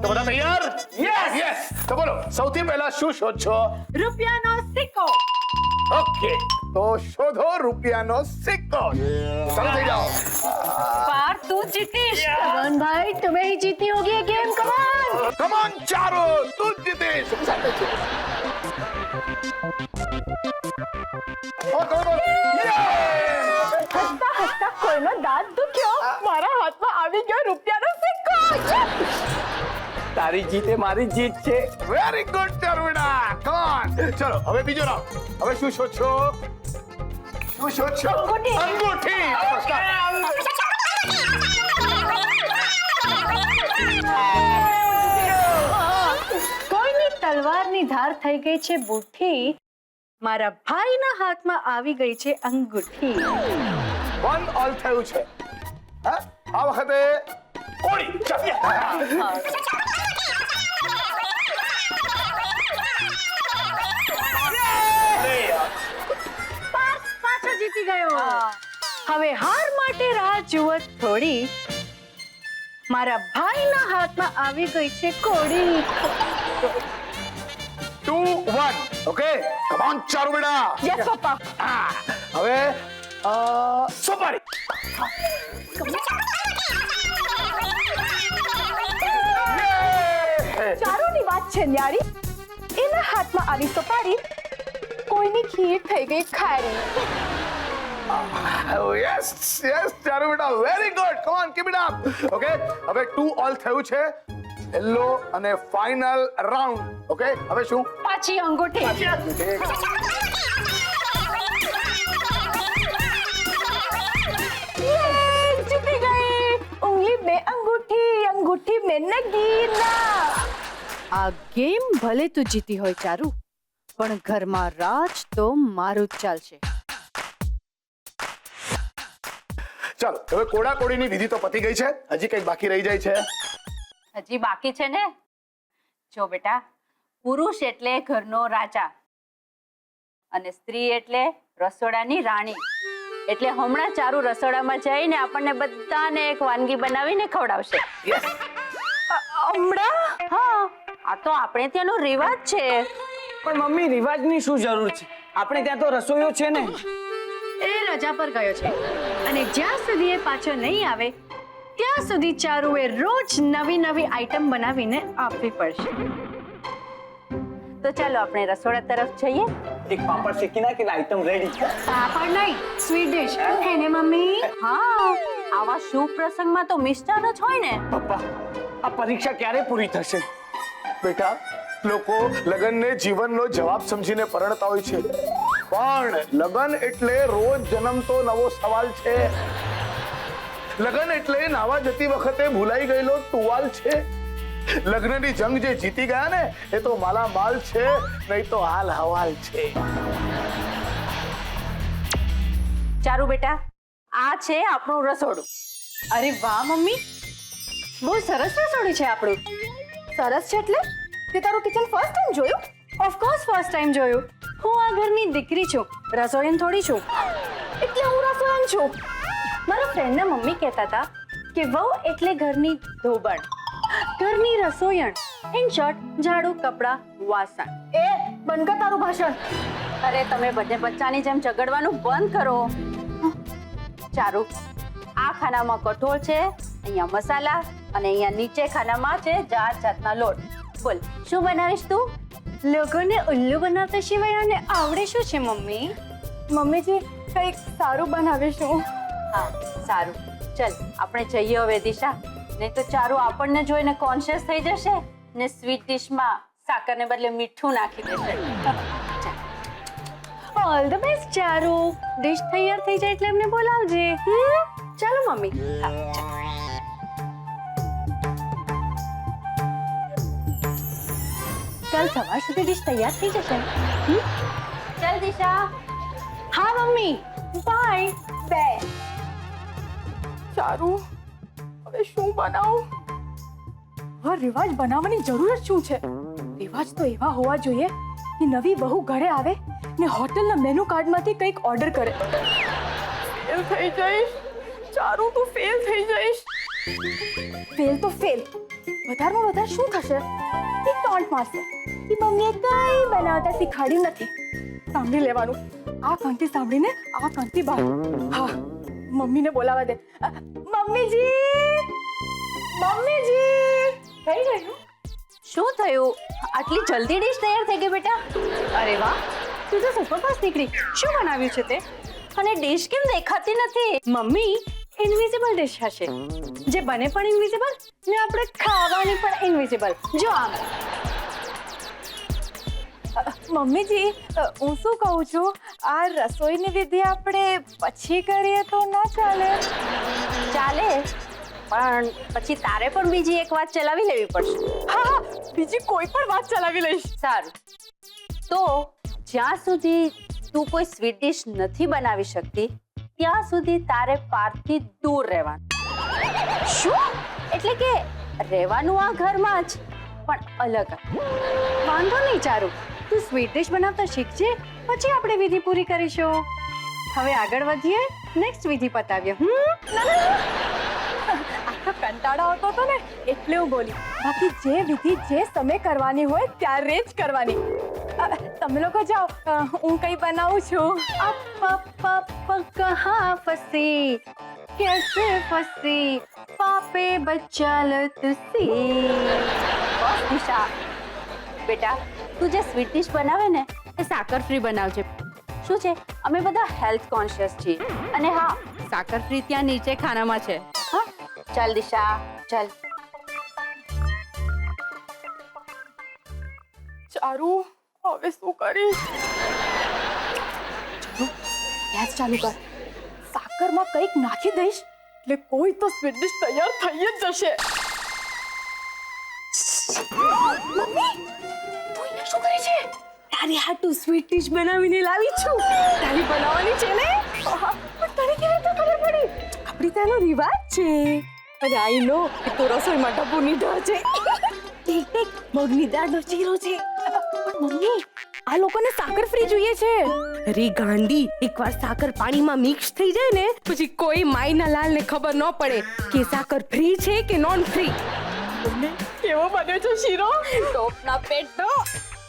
તો બધા તૈયાર? યસ. તો બોલો સૌથી પહેલા શું શોધશો? રૂપિયાનો સિક્કો. ઓકે, તો શોધો રૂપિયાનો સિક્કો. ચાલો થઈ જાઓ. पार तू जीतीश। कमॉन भाई, तुम्हें ही जीतनी होगी ये गेम। कमॉन કમ ઓન ચારો, તું જ જીતીશ. હસતા હસતા કોઈનો દાંત દુખ્યો, મારા હાથમાં આવી ગયો રૂપિયાનો સિક્કો। તારી જીત એ મારી જીત છે. વેરી ગુડ ચારુડા. Come on. ચલો હવે બીજો રાઉન્ડ. હવે શું શોધશો? શું શોધશો? અંગૂઠી. અંગૂઠી. કોઈની તલવારની ધાર થઈ ગઈ છે બુઠ્ઠી, મારા ભાઈના હાથમાં આવી ગઈ છે અંગૂઠી। 1 ઓલ થયું છે. હા, આ વખતે કોળી. પાછો જીતી ગયો। હવે હાર માટે રાહ જુઓ થોડી, મારા ભાઈના હાથમાં આવી ગઈ છે કોળી। 2-1. ઓકે, કમ ઓન ચારુ બેટા. યસ પપ્પા। હા, હવે સોપારી. ચારુની વાત છે ન્યારી, એના હાથમાં આવી સોપારી, કોઈની ખીર થઈ ગઈ ખારી। યસ ચારુ બેટા, very good. Come on, keep it up. Okay, હવે 2 ઓલ થયું છે. હેલો અને ફાઇનલ રાઉન્ડ. ઓકે, હવે શું? પાછી અંગૂઠી। જીતી ગઈ। ઉંગલી બે અંગૂઠી, અંગૂઠી में नगीना। આ ગેમ ભલે તું જીતી હોય ચારુ, પણ ઘરમાં રાજ તો મારું જ ચાલશે। ચાલો હવે કોડા કોડીની વિધિ તો પતી ગઈ છે, હજી કઈ બાકી રહી જાય છે? હજી બાકી છે ને। જો બેટા, પુરુષ એટલે ઘરનો રાજા અને સ્ત્રી એટલે રસોડાની રાણી। એટલે હમણાં ચારુ રસોડામાં જઈને આપણને બધાને એક વાનગી બનાવીને ખવડાવશે। હમણાં? હા, આ તો આપણે ત્યાંનો રિવાજ છે। પણ મમ્મી, રિવાજની શું જરૂર છે? આપણે ત્યાં તો રસોઈયો છે ને। એ રજા પર ગયો છે અને જ્યાં સુધી એ પાછો નહીં આવે ત્યાં સુધી ચારુએ રોજ નવી નવી આઈટમ બનાવીને આપવી પડશે। તો ચાલો આપણે રસોડા તરફ જઈએ। એક પાપડ શેકી નાખીને આઈટમ રેડી। પાપડ નહીં, સ્વીટ ડિશ હે ને મમ્મી? હા, આવા શુભ પ્રસંગમાં તો મિષ્ટાન જ હોય ને। પપ્પા, આ પરીક્ષા ક્યારે પૂરી થશે? બેટા, લોકો લગનને જીવનનો જવાબ સમજીને પરણતા હોય છે, પણ લગન એટલે રોજ જન્મતો નવો સવાલ છે। લગન એટલે નાવા જતી વખતે ભૂલાઈ ગયેલો ટુવાલ છે। લગ્નની જંગ જે જીતી ગયા ને, એ તો માલા માલ છે, નહીં તો હાલ હવાલ છે। ચારુ બેટા, આ છે આપણું રસોડું। અરે વાહ મમ્મી, બહુ સરસ રસોડું છે આપણું। સરસ છે એટલે તે તારું કિચન ફર્સ્ટ ટાઈમ જોયું? ઓફકોર્સ ફર્સ્ટ ટાઈમ જોયું। હું આ ઘરની દીકરી છું, રસોઈયન થોડી છું। એટલે હું રસોઈયન છું। મારા ફ્રેન્ડના મમ્મી કહેતા હતા કે વહુ એટલે ઘરની ધોબણ, ઘરની રસોઈયણ, ઇન શોર્ટ ઝાડુ, કપડા, વાસણ। એ બંધ કર તારું ભાષણ। અરે તમે બધે બચ્ચાની જેમ ઝઘડવાનું બંધ કરો। ચારુ, આ ખાનામાં કઠોળ છે, અહીંયા મસાલા અને અહીંયા નીચે ખાનામાં છે જાત જાતના લોટ। બોલ, શું બનાવીશ તું? લોકોને ઉલ્લુ બનાવતા સિવાય આને આવડે શું છે મમ્મી? મમ્મીજી કંઈક સારું બનાવીશું। હા, સારું, ચલ આપણે જઈએ હવે દિશા, નહીં તો ચારુ આપણને જોઈને કોન્શિયસ થઈ જશે ને સ્વીટ ડિશમાં સાકરને બદલે મીઠું નાખી દેશે। All the best Charu. Dish તૈયાર થઈ જાય એટલે એમને બોલાવજે। ચાલો મમ્મી। હા, ચાલ। કાલ સવાર સુધી ડિશ તૈયાર થઈ જશે ને? ચલ દિશા। હા મમ્મી, બાય। બે ચારુ, હવે શું બનાવું? હવે રિવાજ બનાવવાની જરૂર શું છે? રિવાજ તો એવા હોવા જોઈએ કે નવી બહુ ઘરે આવે ને હોટલના મેનુ કાર્ડમાંથી કંઈક ઓર્ડર કરે। ફેલ થઈ જઈશ। ચારુ તું ફેલ થઈ જઈશ. ફેલ તો ફેલ, વધારમાં વધારે શું થશે? એક ટોન્ટ મારશે કે મમ્મીએ કઈ બનાવતા શીખવાડ્યું નથી. સાંભળી લેવાનું, આ કાનથી સાંભળીને આ કાનથી બહાર. હા, મમ્મીને બોલાવા દે. મમ્મીજી, મમ્મીજી. થઈ ગયું? શું થયું? આટલી જલ્દી ડીશ તૈયાર થઈ ગઈ બેટા? અરે વાહ, તું તો સુપરફાસ્ટ નીકળી. શું બનાવ્યું છે તે? અને ડીશ કેમ દેખાતી નથી? મમ્મી, ઇનવિઝિબલ ડિશ હશે જે બને પણ ઇનવિઝિબલ ને આપણે ખાવાની પણ ઇનવિઝિબલ. જો આમ. મમ્મીજી, હું શું કહું છું, આ રસોઈની વિધિ આપણે પછી કરીએ તો ના ચાલે? ચાલે, પણ પછી તારે પણ બીજી એક વાત ચલાવી લેવી પડશે. હા હા, બીજી કોઈ પણ વાત ચલાવી લઈશ. સારું, તો જ્યાં સુધી તું કોઈ સ્વીટ ડિશ નથી બનાવી શકતી ત્યાં સુધી તારે પાર્થથી દૂર રહેવાનું. શું? એટલે કે રહેવાનું આ ઘરમાં જ, પણ અલગ. વાંધો નહીં ચારુ, તું સ્વીટ ડિશ બનાવતા શીખજે, પછી આપણે વિધિ પૂરી કરીશું. હવે આગળ વધીએ, નેક્સ્ટ વિધિ પતાવીએ. આખો કંટાળો આવતો હતો ને એટલે હું બોલી. બાકી જે વિધિ જે સમય કરવાની હોય ત્યારે જ કરવાની. તમે લોકો જાઓ, હું કઈ બનાવું છું. કહા ફસી कैसे फंसी पापे बचलत सी. બસ દિશા, બેટા તું જે સ્વીટ ડિશ બનાવે ને એ સાકર ફ્રી બનાવજે. શું છે, અમે બધા હેલ્થ કોન્શિયસ છીએ. અને હા, સાકર ફ્રી ત્યાં નીચે ખાનામાં છે. હા, ચાલ દિશા, ચાલ. ચારુ, હવે શું કરીશ? ગેસ ચાલુ કર. સાકરમાં કંઈક નાખી દઈશ એટલે કોઈ તો સ્વીટ ડિશ તૈયાર થઈ જ જશે. મમ્મી, તું અહીંયા શું કરે છે? તારી હાટુ સ્વીટ ડિશ બનાવીને લાવી છું. તારી બનાવવાની છે ને? પણ તને કેવી રીતે ખબર પડી? આપણી ત્યાંનો રિવાજ છે. અને આઈ નો કે તું રસોઈમાં ડબ્બુની ઢળ છે. ઠીક, મગની દાળનો ચીરો છે. પણ મમ્મી, આ લોકોને સાકર ફ્રી જોઈએ છે. અરે ગાંડી, એકવાર સાકર પાણીમાં મિક્સ થઈ જાય ને પછી કોઈ માયના લાલને ખબર ન પડે કે સાકર ફ્રી છે કે નોન ફ્રી. કેવો બન્યો છે શીરો? ટોપના પેટનો.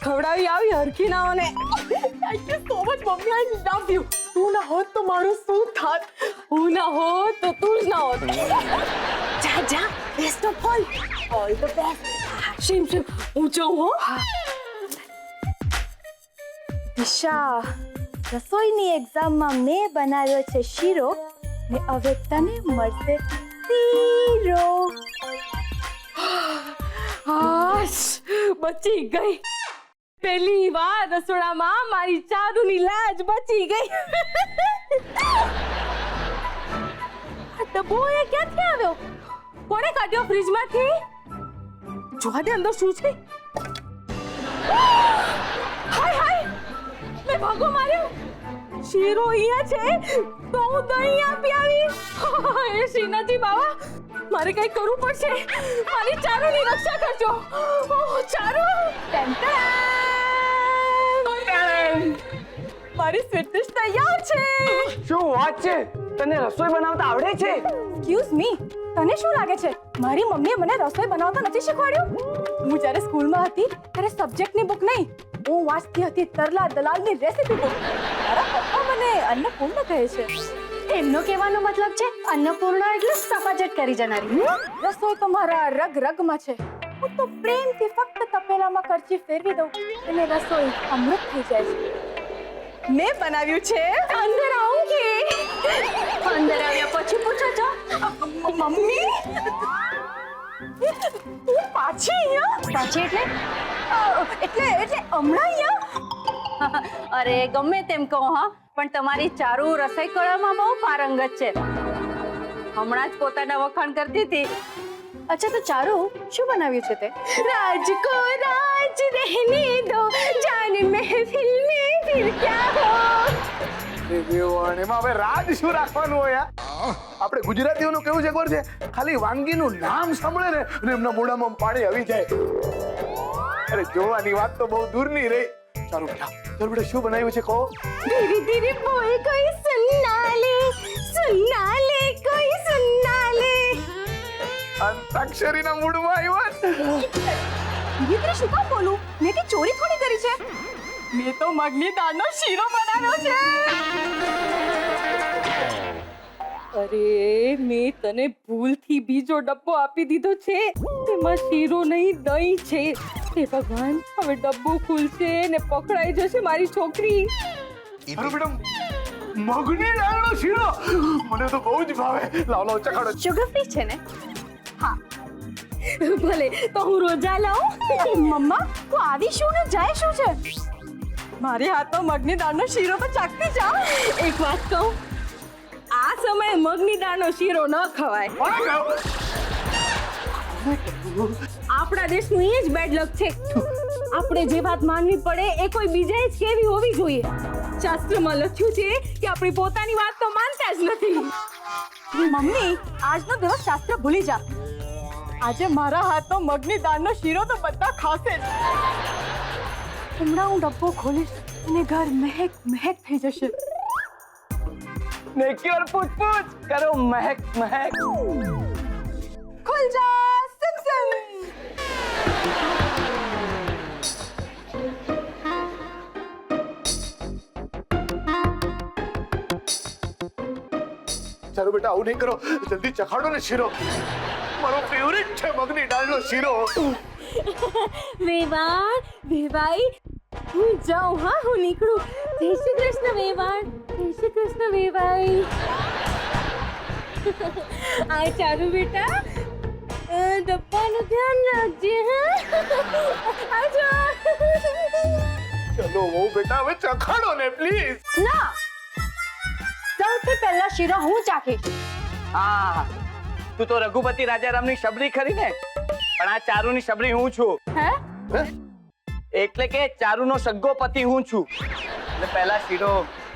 ખવડાવી આવી હરખી નાઓને. Thank you so much mummy, I love you. તું ના હોત તો મારું શું થાત? હું ના હોત તો તું જ ના હોત. જા જા, best of all the best. શીમ શીમ, હું જાઉં હો. દિશા, રસોઈની એક્ઝામમાં મેં બનાવ્યો છે શીરો ને હવે તને મળશે શીરો. હાશ, બચી ગઈ. પહેલી વાર રસોડામાં મારી ચારુની લાજ બચી ગઈ. આ ડબ્બો એ ક્યાંથી આવ્યો? કોણે કાઢ્યો ફ્રીજમાંથી? જોવા દે અંદર શું છે. હાય હાય, મેં ભાગો માર્યો. શીરો અહીંયા છે તો હું દહીં આપી આવી. એ શ્રીનાથજી બાવા, મારે કઈ કરવું પડશે. મારી ચારુની રક્ષા કરજો. ઓહ ચારુ, મારી સ્વીટ ડિશ તૈયાર છે. શું વાત છે? તને રસોઈ બનાવતા આવડે છે? એક્સક્યુઝ મી, તને શું લાગે છે મારી મમ્મીએ મને રસોઈ બનાવતા નથી શીખવાડ્યું? હું જ્યારે સ્કૂલમાં હતી ત્યારે સબ્જેક્ટની બુક નહીં, હું વાંચતી હતી તરલા દલાલની રેસીપી બુક. મારા પપ્પા મને અન્નપૂર્ણા કહે છે. એમનો કહેવાનો મતલબ છે અન્નપૂર્ણા એટલે સફાજટ કરી જનારી. રસોઈ તો મારા રગ રગમાં છે. હું તો પ્રેમથી ફક્ત તપેલામાં કરચી ફેરવી દઉં અને રસોઈ અમૃત થઈ જાય છે. મેં બનાવ્યું છે. અંદર આવું કે? અંદર આવ્યા પછી પૂછો છો? મમ્મી, તું પાછી અહીંયા? સાચી એટલે એટલે હમણાં અહીંયા? અરે ગમે તેમ કહો હા, પણ તમારી ચારુ રસોઈ કળામાં બહુ પારંગત છે. હમણાં જ પોતાના વખાણ કરતી હતી. અચ્છા, તો ચારુ શું બનાવ્યું છે તે? રાજ કો રાજ રહેને દો, જાન મહેફિલ में फिर क्या हो. એમાં હવે રાજ શું રાખવાનું હોય? આપણે ગુજરાતીઓનું કેવું છે ખબર છે, ખાલી વાનગીનું નામ સાંભળે ને અને એમના મોઢામાં પાણી આવી જાય. અરે જોવાની વાત તો બહુ દૂરની રહી. ચાલો બેટા, શું બનાવ્યું છે કહો? ધીરે ધીરે બોલ, કોઈ સુનના લે, કોઈ અંતાક્ષરીના મૂડમાં આવ્યા. દીકરી શું કામ બોલું? મેં કઈ ચોરી થોડી કરી છે. મેં તો મગની દાળનો શીરો બનાવ્યો છે. અરે મેં તને ભૂલથી બીજો ડબ્બો આપી દીધો છે. તેમાં શીરો નહીં દહીં છે. હે ભગવાન, હવે ડબ્બો ખુલશે ને પકડાઈ જશે મારી છોકરી. અરે મેડમ, મગની દાળનો શીરો મને તો બહુ જ ભાવે. લાવ લાવ ચખાડો. શુગર ફ્રી છે ને? હા. ભલે તો હું રોજા લાવું. મમ્મા, તું આવી શું ને જાય શું છે? મારે આ તો મગની દાળનો શીરો તો ચાખતી જા. એક વાત કહું, આ સમયે મગની દાળનો શીરો ન ખવાય. કોણે કહ્યું? આપણા દેશનું એ જ બેડ લક છે. આપણે જે વાત માનવી પડે એ કોઈ બીજાએ જ કેવી હોવી જોઈએ. શાસ્ત્રમાં લખ્યું છે કે આપણી પોતાની વાત તો માનતા જ નથી. મમ્મી, આજનો દિવસ શાસ્ત્ર ભૂલી જા. આજે મારા હાથનો મગની દાળનો શીરો તો બધા ખાશે જ. હમણાં હું ડબ્બો ખોલીશ અને ઘર મહેક મહેક થઈ જશે. नेकी और पूछ पूछ करो महक महक. ખુલ જા સિમ સિમ. ચાલો બેટા, આવું નહીં કરો. જલ્દી ચખાડો ને શીરો. મારો ફેવરિટ છે મગની દાળનો શીરો. વેવાણ, વેવાઈ, હું જાઉં. હા, હું નીકળું. જય શ્રી કૃષ્ણ વેવાણ. જય શ્રી કૃષ્ણ વેવાઈ. આ ચારુ બેટા, ડબ્બાનું ધ્યાન રાખજે. હા, આવજો. ચલો વહુ બેટા, હવે ચખાડો ને પ્લીઝ. ના, સૌથી પહેલા શીરો હું ચાખીશ. હા, તું તો રઘુપતિ રાજારામની શબરી ખરી ને, પણ આ ચારુની શબરી હું છું. હે? એટલે કે ચારુનો સગ્ગો પતિ હું છું. એટલે પહેલા શીરો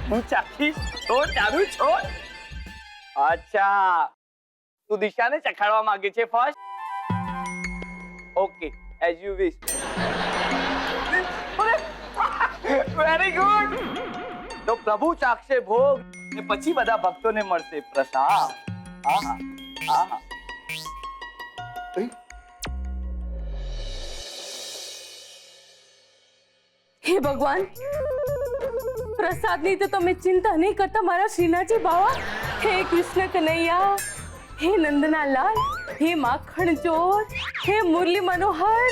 હું ચાખીશ. છોડ ચારુ, છોડ. અચ્છા, તું દિશાને ચખાડવા માંગે છે first? Okay, as you wish. Very good. તો પ્રભુ ચાખશે ભોગ ને પછી બધા ભક્તોને મળશે પ્રસાદ. આહા, આહા. હે ભગવાન, પ્રસાદની તો તમે ચિંતા નહીં કરતા મારા શ્રીનાથજી બાવા. હે કૃષ્ણ કનૈયા, હે નંદના લાલ, હે માખણ ચોર, હે મુરલી મનોહર,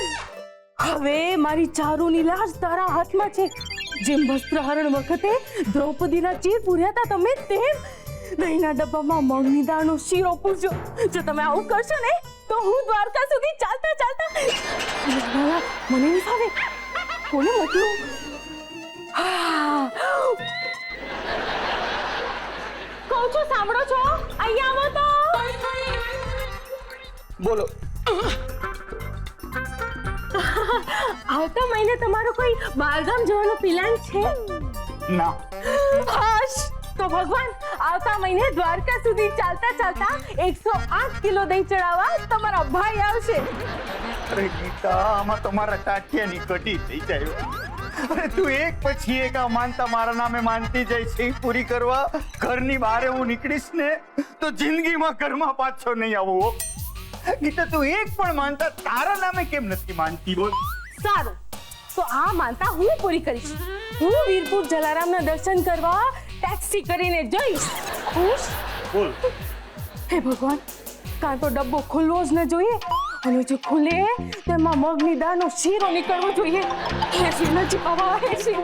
હવે મારી ચારુની લાજ તારા હાથમાં છે. જેમ વસ્ત્રહરણ વખતે દ્રૌપદીના ચીર પૂર્યા હતા તમે, તેમ દહીંના ડબ્બામાં મગની દાળનો શીરો પૂરજો. જો તમે આવું કરશો ને તો હું દ્વારકા સુધી ચાલતા ચાલતા મને નહીં ફાવે. કોને મોકલું? કહું છું, સાંભળો છો? અહીંયા આવો તો. બોલો. આવતા મહિને તમારો કોઈ બહારગામ જવાનો પ્લાન છે? ના. હાશ, તો ભગવાન આવતા મહિને દ્વારકા સુધી ચાલતા ચાલતા 108 કિલો દહીં ચડાવવા તમારા ભાઈ આવશે. અરે ગીતા, આમાં તમારા ટાટિયાની કટી થઈ જાય. અરે તું એક પછી એક આ માનતા મારા નામે માનતી જાય છે પૂરી કરવા. ઘરની બહાર હું નીકળીશ ને તો જિંદગીમાં ઘરમાં પાછો નહીં આવું. ગીતા, તું એક પણ માનતા તારા નામે કેમ નથી માનતી? બોલ. સારું, તો આ માનતા હું પૂરી કરીશ. હું વીરપુર જલારામના દર્શન કરવા ટેક્સી કરીને જઈશ. ખુશ? બોલ. હે ભગવાન, કાં તો ડબ્બો ખુલવો જ ન જોઈએ, અને જો ખુલે તેમાં મગની દાળનો શીરો નીકળવો જોઈએ. હે શ્રીનાથજી બાબા, હે શ્રી.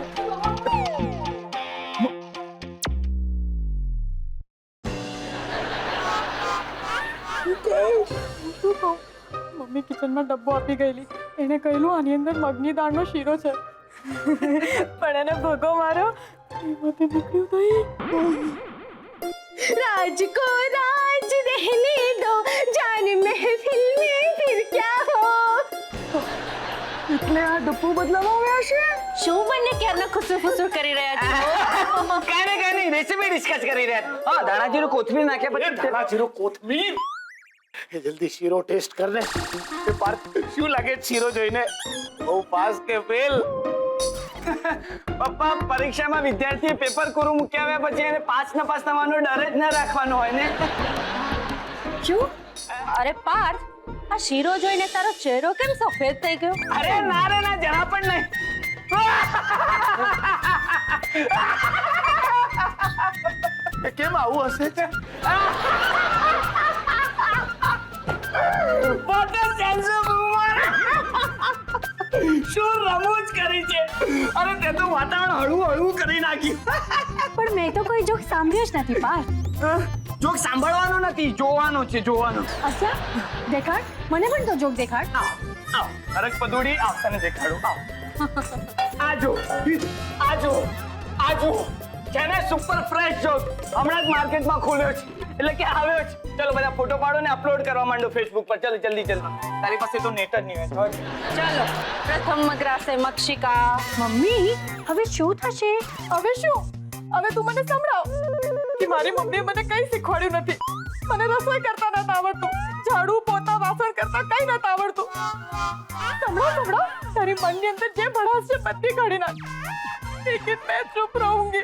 મમ્મી કિચનમાં ડબ્બો આપી ગયેલી. એને કહેલું આની અંદર મગની દાળનો શીરો છે, પણ એને ભગો મારો એમાંથી નીકળ્યું નહીં. राज को राज रहने दो, जान महफिल में फिर क्या हो. એટલે આ ડબ્બો બદલાવા આવ્યા છે. શું બંને ક્યારના ખુસુર ફુસુર કરી રહ્યા છો? કાંઈ નહીં, રેસીપી ડિસ્કસ કરી રહ્યા. હા, ધાણાજીરું કોથમીર નાખ્યા પછી ધાણાજીરું કોથમીર. એ જલ્દી શીરો ટેસ્ટ કર ને. એ પાર્થ, શું લાગે શીરો જોઈને? બહુ પાસ કે ફેલ? પપ્પા, પરીક્ષામાં વિદ્યાર્થીએ પેપર કોરું મૂકી આવ્યા પછી એને પાસ થવાનો ડર જ ન રાખવાનો હોય ને. શું? અરે પાર્થ, આ શીરો જોઈને તારો ચહેરો કેમ સફેદ થઈ ગયો? અરે ના રે ના, જરા પણ નહીં. કેમ આવું હશે? શું રમૂજ કરી છે? અરે તે તો વાતાવરણ હળવું હળવું કરી નાખ્યું. પણ મેં તો કોઈ જોક સાંભળ્યો જ નથી પાર્થ. જોક સાંભળવાનો નથી, જોવાનો છે, જોવાનો. અચ્છા, દેખાડ મને પણ તો જોક દેખાડ. આવ અરક પદુડી, આવ તને દેખાડું. આવ આજો આજો આજો છે ને સુપર ફ્રેશ જોક, હમણાં જ માર્કેટમાં ખોલ્યો છે, એટલે કે આવ્યો છે. ચલો બધા ફોટો પાડો ને અપલોડ કરવા માંડો ફેસબુક પર. ચલો જલ્દી ચલો, તારી પાસે તો નેટ જ નહીં હોય. ચાલો, પ્રથમ મગરાસે મક્ષિકા. મમ્મી હવે શું થશે? હવે શું? હવે તું મને સંભળાવ કે મારી મમ્મીએ મને કઈ શીખવાડ્યું નથી. મને રસોઈ કરતા નતા આવડતું, ઝાડુ પોતા વાસણ કરતા કઈ નતા આવડતું. સંભળાવ, તારી મનની અંદર જે ભડાસ છે બધી કાઢી નાખ, લેકિન मैं चुप रहूंगी.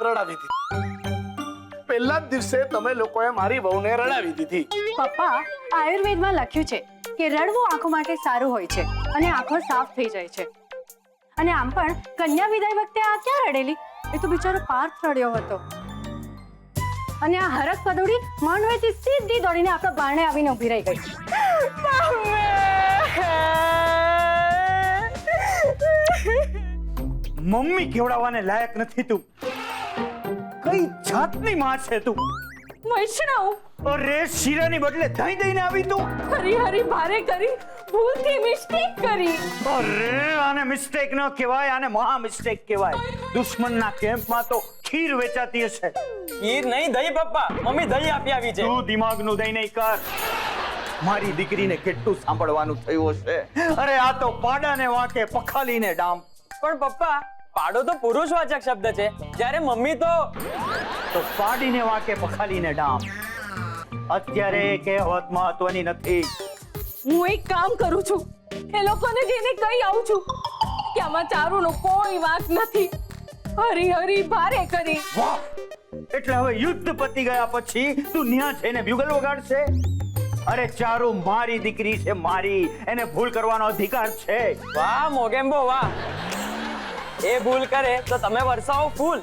રડાવી દીધી. પહેલા જ દિવસે તમે લોકોએ મારી વહુને રડાવી દીધી. પપ્પા, આયુર્વેદમાં લખ્યું છે કે રડવું આંખો માટે સારું હોય છે અને આંખો સાફ થઈ જાય છે. અને આમ પણ કન્યા વિદાય વખતે આ ક્યાં રડેલી? એ તો બિચારો પાર્થ રડ્યો હતો. અને આ હરક પદોડી માંડવેથી સીધી દોડીને આપણા બારણે આવીને ઊભી રહી ગઈ. મમ્મી કેવડાવવાને લાયક નથી તું. કઈ જાતની માં છે તું? વૈષ્ણવ, અરે શીરાની બદલે દહીં દઈને આવી તું. હરી હરી ભારે કરી, ભૂલથી મિસ્ટેક કરી. અરે આને મિસ્ટેક ન કહેવાય, આને મહા મિસ્ટેક કહેવાય. દુશ્મનના કેમ્પમાં તો ખીર વેચાતી હશે. ખીર નહીં, દહીં પપ્પા. મમ્મી દહીં આપી આવી છે. તું દિમાગનું દહીં નહીં કર. મારી દીકરીને કેટલું સાંભળવાનું થયું હશે. અરે આ તો પાડાને વાંકે પખાલીને ડામ. પણ પપ્પા, પાડો તો પુરુષવાચક શબ્દ છે, જ્યારે મમ્મી તો પાડીને વાંકે પખાલીને ડામ. અત્યારે એ કહેવત મહત્વની નથી. હું એક કામ કરું છું, એ લોકોને જઈને કહી આવું છું કે આમાં ચારુનો કોઈ વાંક નથી. હરી હરી ભારે કરી. વાહ! એટલે હવે યુદ્ધ પતી ગયા પછી તું ન્યા જઈને બ્યુગલ વગાડશે? અરે ચારુ મારી દીકરી છે, મારી. એને ભૂલ કરવાનો અધિકાર છે. વાહ મોગેમ્બો વાહ. એ ભૂલ કરે તો તમે વરસાવો ફૂલ,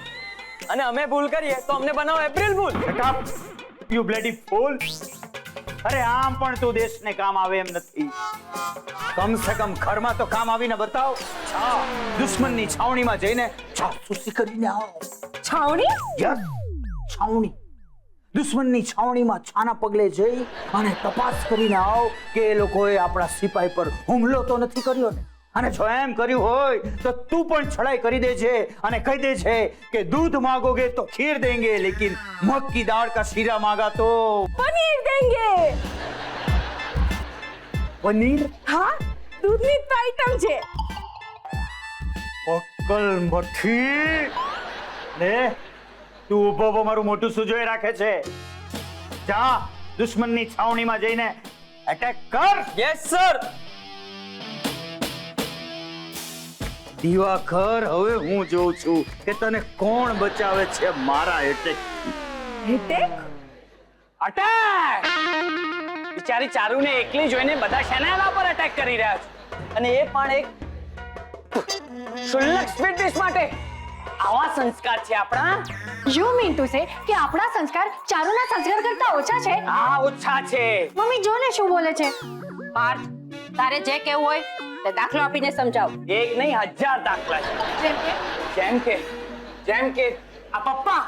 અને અમે ભૂલ કરીએ તો અમને બનાવો April fool. Shut up, you bloody fool. અરે આમ પણ તું દેશને કામ આવે એમ નથી. કમ સે કમ ઘરમાં તો કામ આવીને બતાવ. દુશ્મનની છાવણીમાં જઈને જાસૂસી કરીને આવ. છાવણી? યસ, છાવણી. દુશ્મનની છાવણીમાં છાના પગલે જઈ અને તપાસ કરીને આવ કે એ લોકોએ આપણા સિપાહી પર હુમલો તો નથી કર્યો ને. અને જો એમ કર્યું હોય તો તું પણ છડાઈ કરી દેજે અને કહી દેજે કે દૂધ માંગોગે તો ખીર દેંગે, લેकिन મગ કી દાળ કા શીરા માંગા તો પનીર દેંગે. પનીર. હા, દૂધની તો આઈટમ છે. અક્કલ મઠી. લે તું ઊભો ઊભો મારું મોટું સુજોય રાખે છે. જા દુશ્મનની છાવણીમાં જઈને એટેક કર. Yes sir. દિવાકર, હવે હું જોઉં છું કે તને કોણ બચાવે છે મારા એટેક. એટેક? અટેક! બિચારી ચારુને એકલી જોઈને બધા સેનાના પર અટેક કરી રહ્યા છે, અને એ પણ એક ક્ષુલ્લક સ્વીટ ડિશ માટે. આવા સંસ્કાર છે આપણા. યુ મીન ટુ સે કે આપણા સંસ્કાર ચારુના સંસ્કાર કરતા ઓછા છે? આ ઓછા છે. મમ્મી જો ને શું બોલે છે. પાર્થ, તારે જે કહેવું હોય તે દાખલો આપીને સમજાવ. એક નહીં 1000 દાખલા છે. જેમ કે આ પપ્પા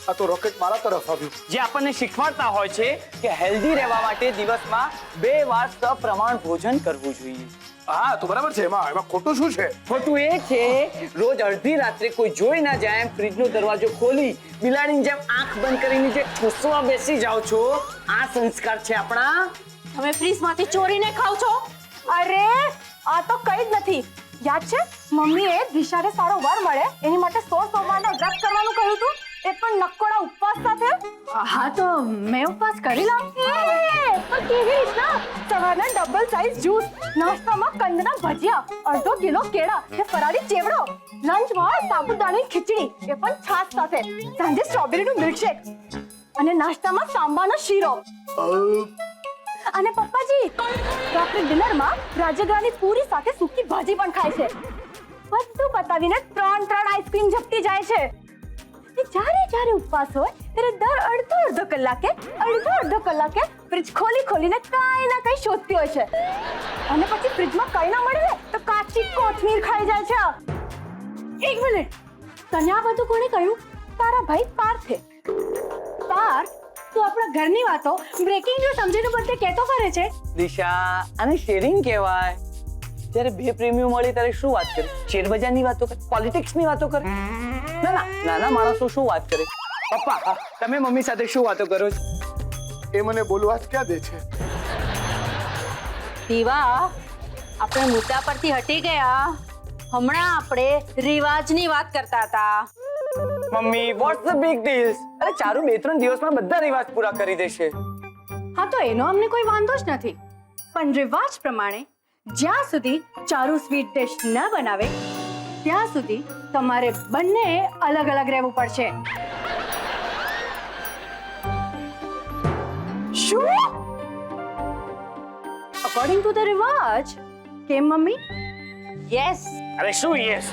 આ તો રોકેટ મારા તરફ આવ્યું. જે આપણને શીખવાડતા હોય છે કે હેલ્ધી રહેવા માટે દિવસમાં 2 વાર સપ્રમાણ ભોજન કરવું જોઈએ. હા તો બરાબર છે. એમાં ખોટું શું છે? ખોટું એ છે રોજ અડધી રાત્રે કોઈ જોઈ ના જાય એમ ફ્રીજનો દરવાજો ખોલી બિલાડીની જેમ આંખ બંધ કરીને જે ઠૂસવા બેસી જાવ છો, આ સંસ્કાર છે આપણા. તમે ફ્રીજમાંથી ચોરીને ખાવ છો? અરે આ તો કઈ જ નથી. યાદ છે મમ્મીએ દિશાને સારો વર મળે એની માટે 100 સોમવારનો વ્રત કરવાનું કહ્યું હતું, એ પણ નકોડા ઉપવાસ સાથે. હા તો મેં ઉપવાસ કરી લઉં. પણ કેવી રીતના? સવારના ડબલ સાઇઝ જ્યુસ, નાસ્તામાં કંદના ભજીયા, અડધો કિલો કેળા કે ફરાળી ચેવડો, લંચમાં સાબુદાણાની ખીચડી એ પણ છાશ સાથે, સાંજે સ્ટ્રોબેરીનું મિલ્કશેક અને નાસ્તામાં સાંબાનો શીરો. અને પપ્પાજી રાત્રે ડિનરમાં રાજગરાની પૂરી સાથે સૂકી ભાજી પણ ખાય છે. બધું પતાવીને 3 આઈસ્ક્રીમ ઝપટી જાય છે. જ્યારે ઉપવાસ હોય ત્યારે દર અડધો કલાકે ફ્રિજ ખોલીને કાંઈ ના કંઈ શોધતી હોય છે. અને પછી ફ્રિજમાં કંઈ ના મળે તો કાચી કોથમીર ખાઈ જાય છે. એક મિનિટ, તને આ બધું કોણે કહ્યું? તારા ભાઈ પાર્થે. પાર્થ, તું આપણા ઘરની વાતો બ્રેકિંગ ન્યૂઝ સમજીને બધે કહેતો ફરે છે. દિશા, આને શેરિંગ કહેવાય. જ્યારે બે પ્રેમીઓ મળે ત્યારે શું વાત કરે? શેરબજારની વાતો કરે, પોલિટિક્સની વાતો કરે. નાના માણસો શું વાત કરે? પપ્પા, તમે મમ્મી સાથે શું વાતો કરો છો? એ મને બોલવા જ ક્યાં દે છે? દીવા, આપણે મુદ્દા પરથી હટી ગયા. હમણાં આપણે રિવાજની વાત કરતા હતા. Mummy, what's the big deal? અરે ચારુ 2-3 દિવસમાં બધા રિવાજ પૂરા કરી દેશે. હા તો એનો અમને કોઈ વાંધો જ નથી, પણ રિવાજ પ્રમાણે જ્યાં સુધી ચારુ સ્વીટ ડિશ ન બનાવે ત્યાં સુધી તમારે બંને અલગ અલગ રહેવું પડશે. શું? અકોર્ડિંગ ટુ ધ રિવાજ. કેમ મમ્મી? યસ. અરે શું યસ?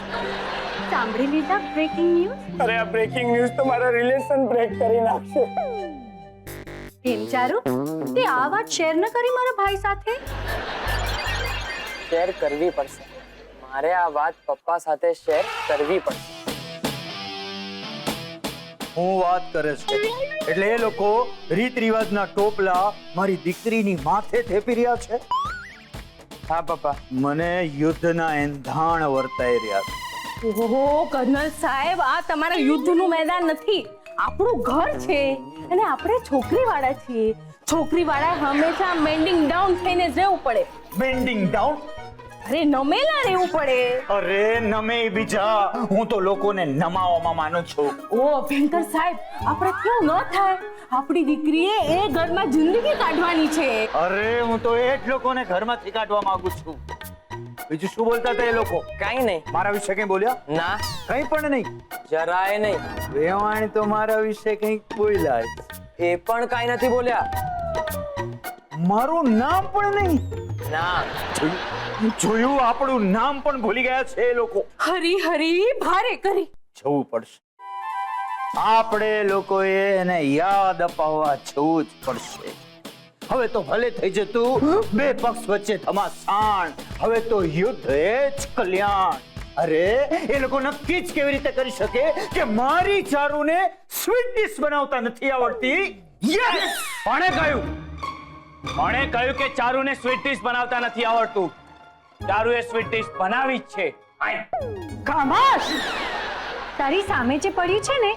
સાંભળી લીધા બ્રેકિંગ ન્યૂઝ? અરે આ બ્રેકિંગ ન્યૂઝ તો મારા રિલેશન બ્રેક કરી નાખશે. કેમ ચારુ, તે આ વાત શેર ન કરી મારા ભાઈ સાથે? શેર કરવી પડશે. મારે આ વાત પપ્પા સાથે શેર કરવી પડશે. હું વાત કરે છે એટલે એ લોકો રીત રિવાજના ટોપલા મારી દીકરીની માથે થેપી રહ્યા છે. હા પપ્પા. મને યુદ્ધના એંધાણ વર્તાઈ રહ્યા છે. ઓહો કર્નલ સાહેબ, આ તમારા યુદ્ધનું મેદાન નથી, આપણું ઘર છે. અને આપણે છોકરીવાળા છીએ. છોકરીવાળા હંમેશા બેન્ડિંગ ડાઉન થઈને જ રહેવું પડે. Bending down? અરે નમેલા રહેવું પડે. અરે નમે બીજા, હું તો લોકોને નમાવામાં માનું છું. ઓ ભયંકર સાહેબ, આપણે કેવું ન થાય? આપણી દીકરીએ એ ઘરમાં જિંદગી કાઢવાની છે. અરે હું તો એ જ લોકોને ઘરમાંથી કાઢવા માંગુ છું. બીજું શું બોલતા હતા એ લોકો? કાઈ નહીં. મારા વિશે કઈ બોલ્યા? ના, કઈ પણ નહીં. જરાય નહીં. વેવાણ તો મારા વિશે કઈક બોલ્યા. એ પણ કાઈ નથી બોલ્યા. મારું નામ પણ નહીં. ના. જોયું, આપણું નામ પણ ભૂલી ગયા છે એ લોકો. હરી હરી ભારે કરી જવું પડશે. આપણે લોકોએ એને યાદ અપાવવા જવું જ પડશે. હવે તો ભલે થઈ જતું બે પક્ષ વચ્ચે ઘમાસાણ, હવે તો યુદ્ધ એ જ કલ્યાણ. અરે એ લોકો નક્કી જ કેવી રીતે કરી શકે કે મારી ચારુને સ્વીટ ડિશ બનાવતા નથી આવડતી? યસ! કોણે કહ્યું કે ચારુને સ્વીટ ડિશ બનાવતા નથી આવડતું? ચારુએ સ્વીટ ડિશ બનાવી જ છે. ખામોશ! તારી સામે જે પડ્યું છે ને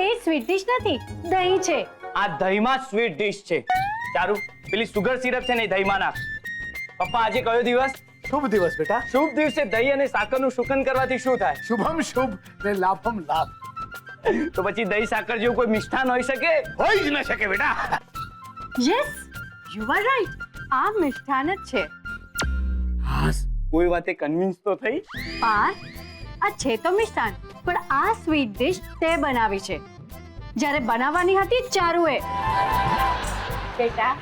એ સ્વીટ ડિશ નથી, દહીં છે. આ દહીંમાં સ્વીટ ડિશ છે. ચારુ, પેલી સુગર સિરપ છે ને એ દહીંમાં નાખ. પપ્પા, આજે કયો દિવસ? શુભ દિવસ બેટા. શુભ દિવસે દહીં અને સાકરનું શુકન કરવાથી શું થાય? શુભમ શુભ ને લાભમ લાભ. તો પછી દહીં સાકર જેવું કોઈ મિષ્ઠાન હોઈ શકે? હોઈ જ ન શકે બેટા. Yes, you are right. આ મિષ્ઠાન જ છે. કોઈ વાતે કન્વિન્સ તો થઈ? આ છે તો મિષ્ટાન, પણ આ સ્વીટ ડિશ તે બનાવી છે જ્યારે બનાવવાની હતી ચારુએ. બેટા,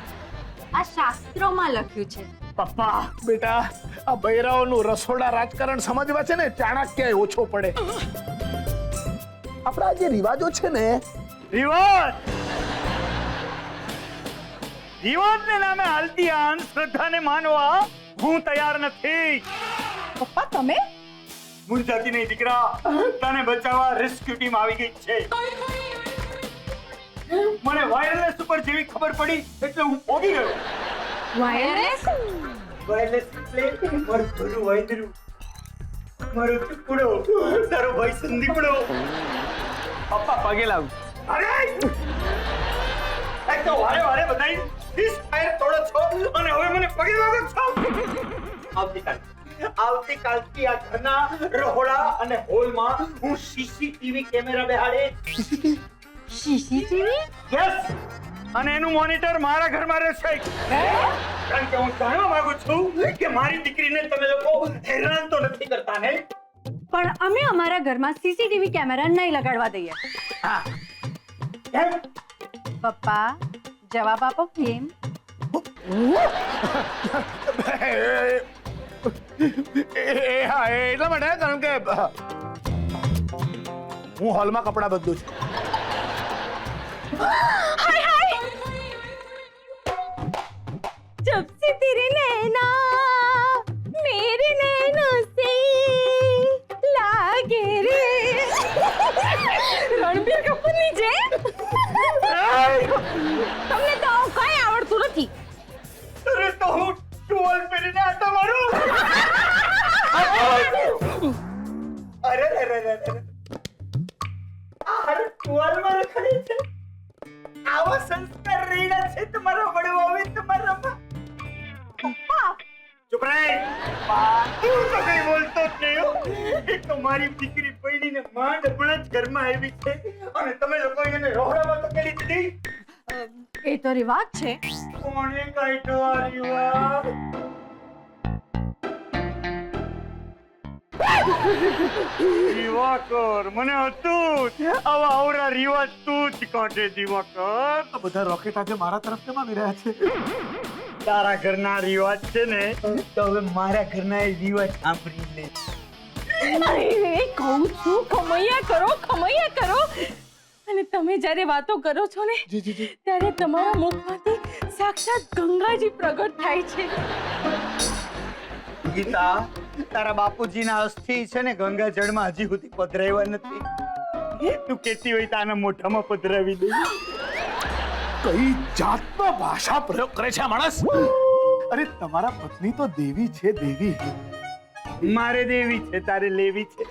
આ શાસ્ત્રોમાં લખ્યું છે. પપ્પા બેટા, આ બૈરાઓનું રસોડા રાજકારણ સમજવા છે ને ચાણક્ય ઓછો પડે. આપણા જે રિવાજો છે ને, રિવાજને નામે હાલતી આ અંધશ્રદ્ધાને માનવા હું તૈયાર નથી. પપ્પા તમે મૂંઝાતી નહીં દીકરા, તને બચાવવા રેસ્ક્યુ ટીમ આવી ગઈ છે. મને વાયરલેસ ઉપર જેવી ખબર પડી એટલે હું પોગી ગયો. વાયરલેસ? વાયરલેસ એટલે મારું ઘરનું વાયદરું, મારો ટુકડો, તારો ભાઈ સંદીપડો. પપ્પા, પગે લાગુ. અરે એક તો વારે વારે બધાઈ ફિશ ફાયર તોડો છો અને હવે મને પગે લાગો છો. આવતીકાલથી આ ઘરના રહોડા અને હોલમાં હું સીસીટીવી કેમેરા બેહાડે. સીસીટીવી? યસ, અને એનું મોનિટર મારા ઘરમાં રહેશે. કારણ કે હું જાણવા માંગુ છું કે મારી દીકરીને તમે લોકો હેરાન તો નથી કરતા ને? પણ અમે અમારા ઘરમાં સીસીટીવી કેમેરા નહીં લગાડવા દઈએ. હા. કેમ? પપ્પા જવાબ આપો કેમ? હા એટલા માટે કારણ કે હું હોલમાં કપડા બદલું છું. जब से तेरे नैना मेरे नैनों से लागे रे રણબીર કપૂરની જે તમને તો કઈ આવડતું નથી. અરે તો હું ટોલ પહેરીને આટા મારું. અરે રે રે રે રે. આ ટોલમાં રખડી છે. આવો સંસ્કાર રેડા છે તમારા વડવાઓએ તમારામાં. પપ્પા ચૂપ રહે. તું તો કઈ બોલતો જ નહીં હો. એક તો મારી દીકરી પૈણીને માંડ હમણાં જ ઘરમાં આવી છે અને તમે લોકો એને રોહડામાં તો કરી દીધી. એ તો રિવાજ છે. કોણે કાઢ્યો આ રિવાજ? દિવાકર, મને હતું જ. આવા અવરા રિવાજ તું જ કાઢે દિવાકર. આ બધા રોકેટ આજે મારા તરફ કેમ આવી રહ્યા છે? તારા ઘરના રિવાજ છે ને તો હવે મારા ઘરના એ રિવાજ સાંભળી લે. અરે કહું છું ખમૈયા કરો. અને તમે જ્યારે વાતો કરો છો ને ત્યારે તમારા મુખમાંથી સાક્ષાત ગંગાજી પ્રગટ થાય છે. ગીતા, તારા બાપુજીના અસ્થિ છે ને ગંગા જળમાં હજી સુધી પધરાવ્યા નથી. તું કેતી હોય તો આના મોઢામાં પધરાવી દે. કઈ જાતનો ભાષા પ્રયોગ કરે છે આ માણસ? અરે તમારા પત્ની તો દેવી છે, દેવી. મારે દેવી છે, તારે લેવી છે.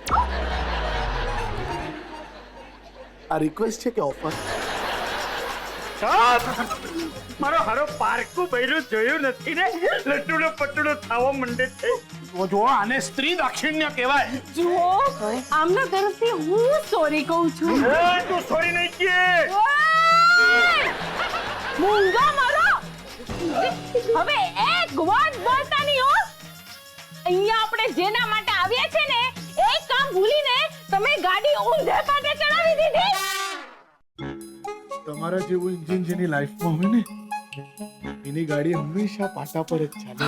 આ રિક્વેસ્ટ છે કે ઓફર? મારો હારો પારકું ભર્યું જોયું નથી ને, લટુડો પટુડો થવા માંડે છે. જો આને સ્ત્રી દાક્ષિણ્ય કહેવાય. જુઓ આમના તરફથી હું સોરી કહું છું. તું સોરી નહીં કહે. મૂંગા મારો હવે એક વાત બોલતા નહીં હો. અહીંયા આપણે જેના માટે આવ્યા છે ને એ કામ ભૂલીને તમે ગાડી ઊંધે પાટે ચડાવી દીધી. તમારા જેવું ઇન્જિન જેની લાઈફમાં હોય ને એની ગાડી હંમેશા પાટા પર જ ચાલે.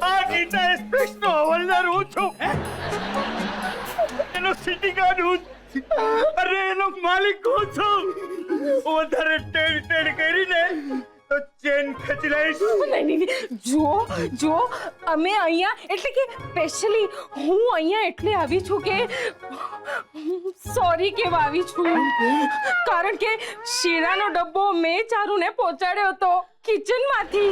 આ ગીતા એક્સપ્રેસ નો હવલદાર હું છું. એનો સિટી ગાર્ડ હું. અરે એનો માલિક હું છું. વધારે ટેડ કરીને તો ચેન ખેંચી લઈશ. નહીં. જો અમે અહીંયા એટલે કે સ્પેશિયલી હું અહીંયા એટલે આવી છું કે સોરી કહેવા આવી છું. કારણ કે શીરાનો ડબ્બો મેં ચારુને પહોંચાડ્યો હતો કિચનમાંથી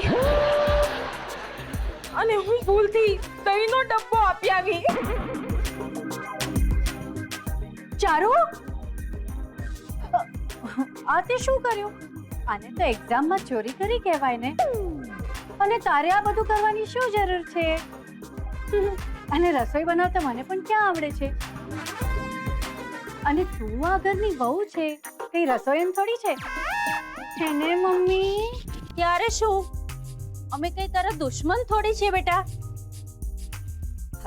અને હું ભૂલથી દહીંનો ડબ્બો આપી આવી. ચારુ આ તે શું કર્યું? આને તો એક્ઝામમાં ચોરી કરી કહેવાય ને. અને તારે આ બધું કરવાની શું જરૂર છે? અને રસોઈ બનાવતા મને પણ ક્યાં આવડે છે? અને તું આ ઘરની વહુ છે, કઈ રસોઈન થોડી છે ને મમ્મી? ત્યારે શું અમે કઈ તારા દુશ્મન થોડી છે બેટા.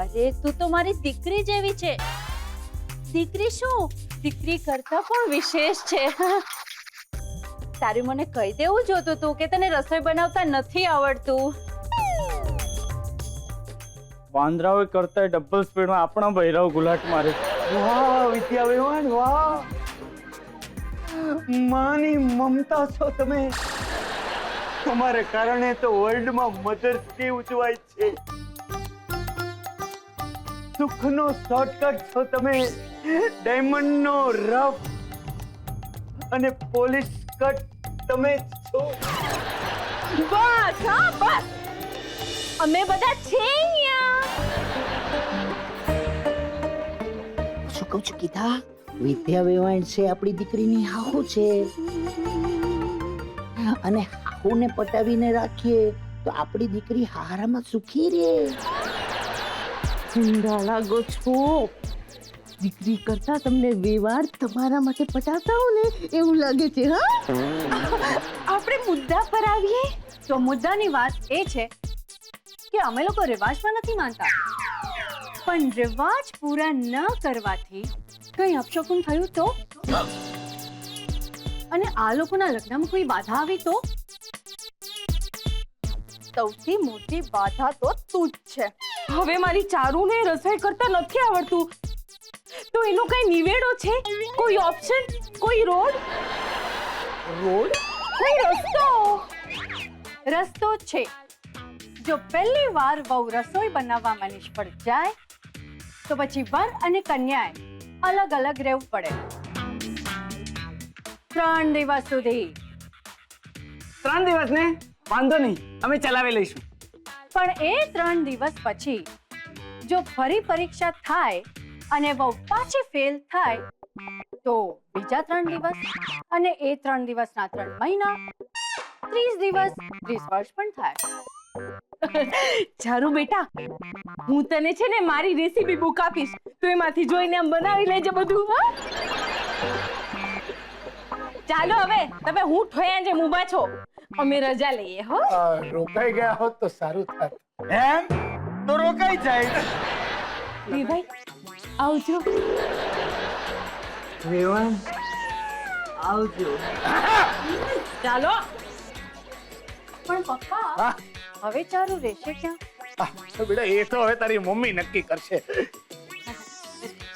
અરે તું તો મારી દીકરી જેવી છે. દીકરી શું, દીકરી કરતા પણ વિશેષ છે. તારે મને કહી દેવું જોતું તું કે તને રસોઈ બનાવતા નથી આવડતું. વાંદરાઓ કરતા ડબલ સ્પીડમાં આપણા બૈરાઓ ગુલાટ મારે. વાહ વિદ્યા વિવાન, વાહ. માની મમતા છો તમે. તમારે કારણે તો વર્લ્ડમાં મધર્સ ડે ઉજવાય છે. સુખનો શોર્ટકટ છો તમે. ડાયમંડનો રફ અને પોલિશ કટ તમે છો. બસ હા બસ અમે બધા છે અહીંયા. શું કહું છું ગીતા? વિદ્યા વેવાણ છે આપણી દીકરીની હાહુ છે અને હાહુને પટાવીને રાખીએ તો આપણી દીકરી હારામાં સુખી રહે. ઊંધા લાગો છો. દીકરી કરતા તમને વેવાણ તમારા માટે પટાતા હો ને એવું લાગે છે. હા, આપણે મુદ્દા પર આવીએ તો મુદ્દાની વાત એ છે કે અમે લોકો રિવાજમાં નથી માનતા, પણ રિવાજ પૂરા ન કરવાથી કઈ અપશકુન થયું તો, અને આ લોકોના લગ્નમાં કોઈ બાધા આવી તો સૌથી મોટી બાધા તો તું જ છે. હવે મારી ચારુને રસોઈ કરતા નથી આવડતું, તો એનો કઈ નિવેડો છે? કોઈ ઓપ્શન, કોઈ રોડ, કોઈ રસ્તો? રસ્તો છે. જો પહેલી વાર વહુ રસોઈ બનાવવામાં નિષ્ફળ જાય તો પછી વર અને કન્યાએ અલગ અલગ રહેવું પડે 3 દિવસ સુધી. 3 દિવસ ને વાંધો નહીં, અમે ચલાવી લઈશું. પણ એ 3 દિવસ પછી જો ફરી પરીક્ષા થાય અને વહુ પાછી ફેલ થાય તો બીજા 3 દિવસ, અને એ 3 દિવસના 3 મહિના, 30 દિવસ, 30 વર્ષ પણ થાય. ચારુ બેટા, હું તને છે ને મારી રેસીપી બુક આપીશ, તો એમાંથી જોઈને આમ બનાવી લેજે બધું. હા, ચાલો હવે તમે હું ઠોયા જે મુબા છો, અમે રજા લઈએ. હો, રોકાઈ ગયા હોત તો સારું થાત. એમ તો રોકાઈ જાય. ભાઈ આવજો. વેવાણ આવજો. ચાલો. પણ પપ્પા, હા, હવે ચારુ રહેશે ક્યાં? તો બેટા એ તો હવે તારી મમ્મી નક્કી કરશે.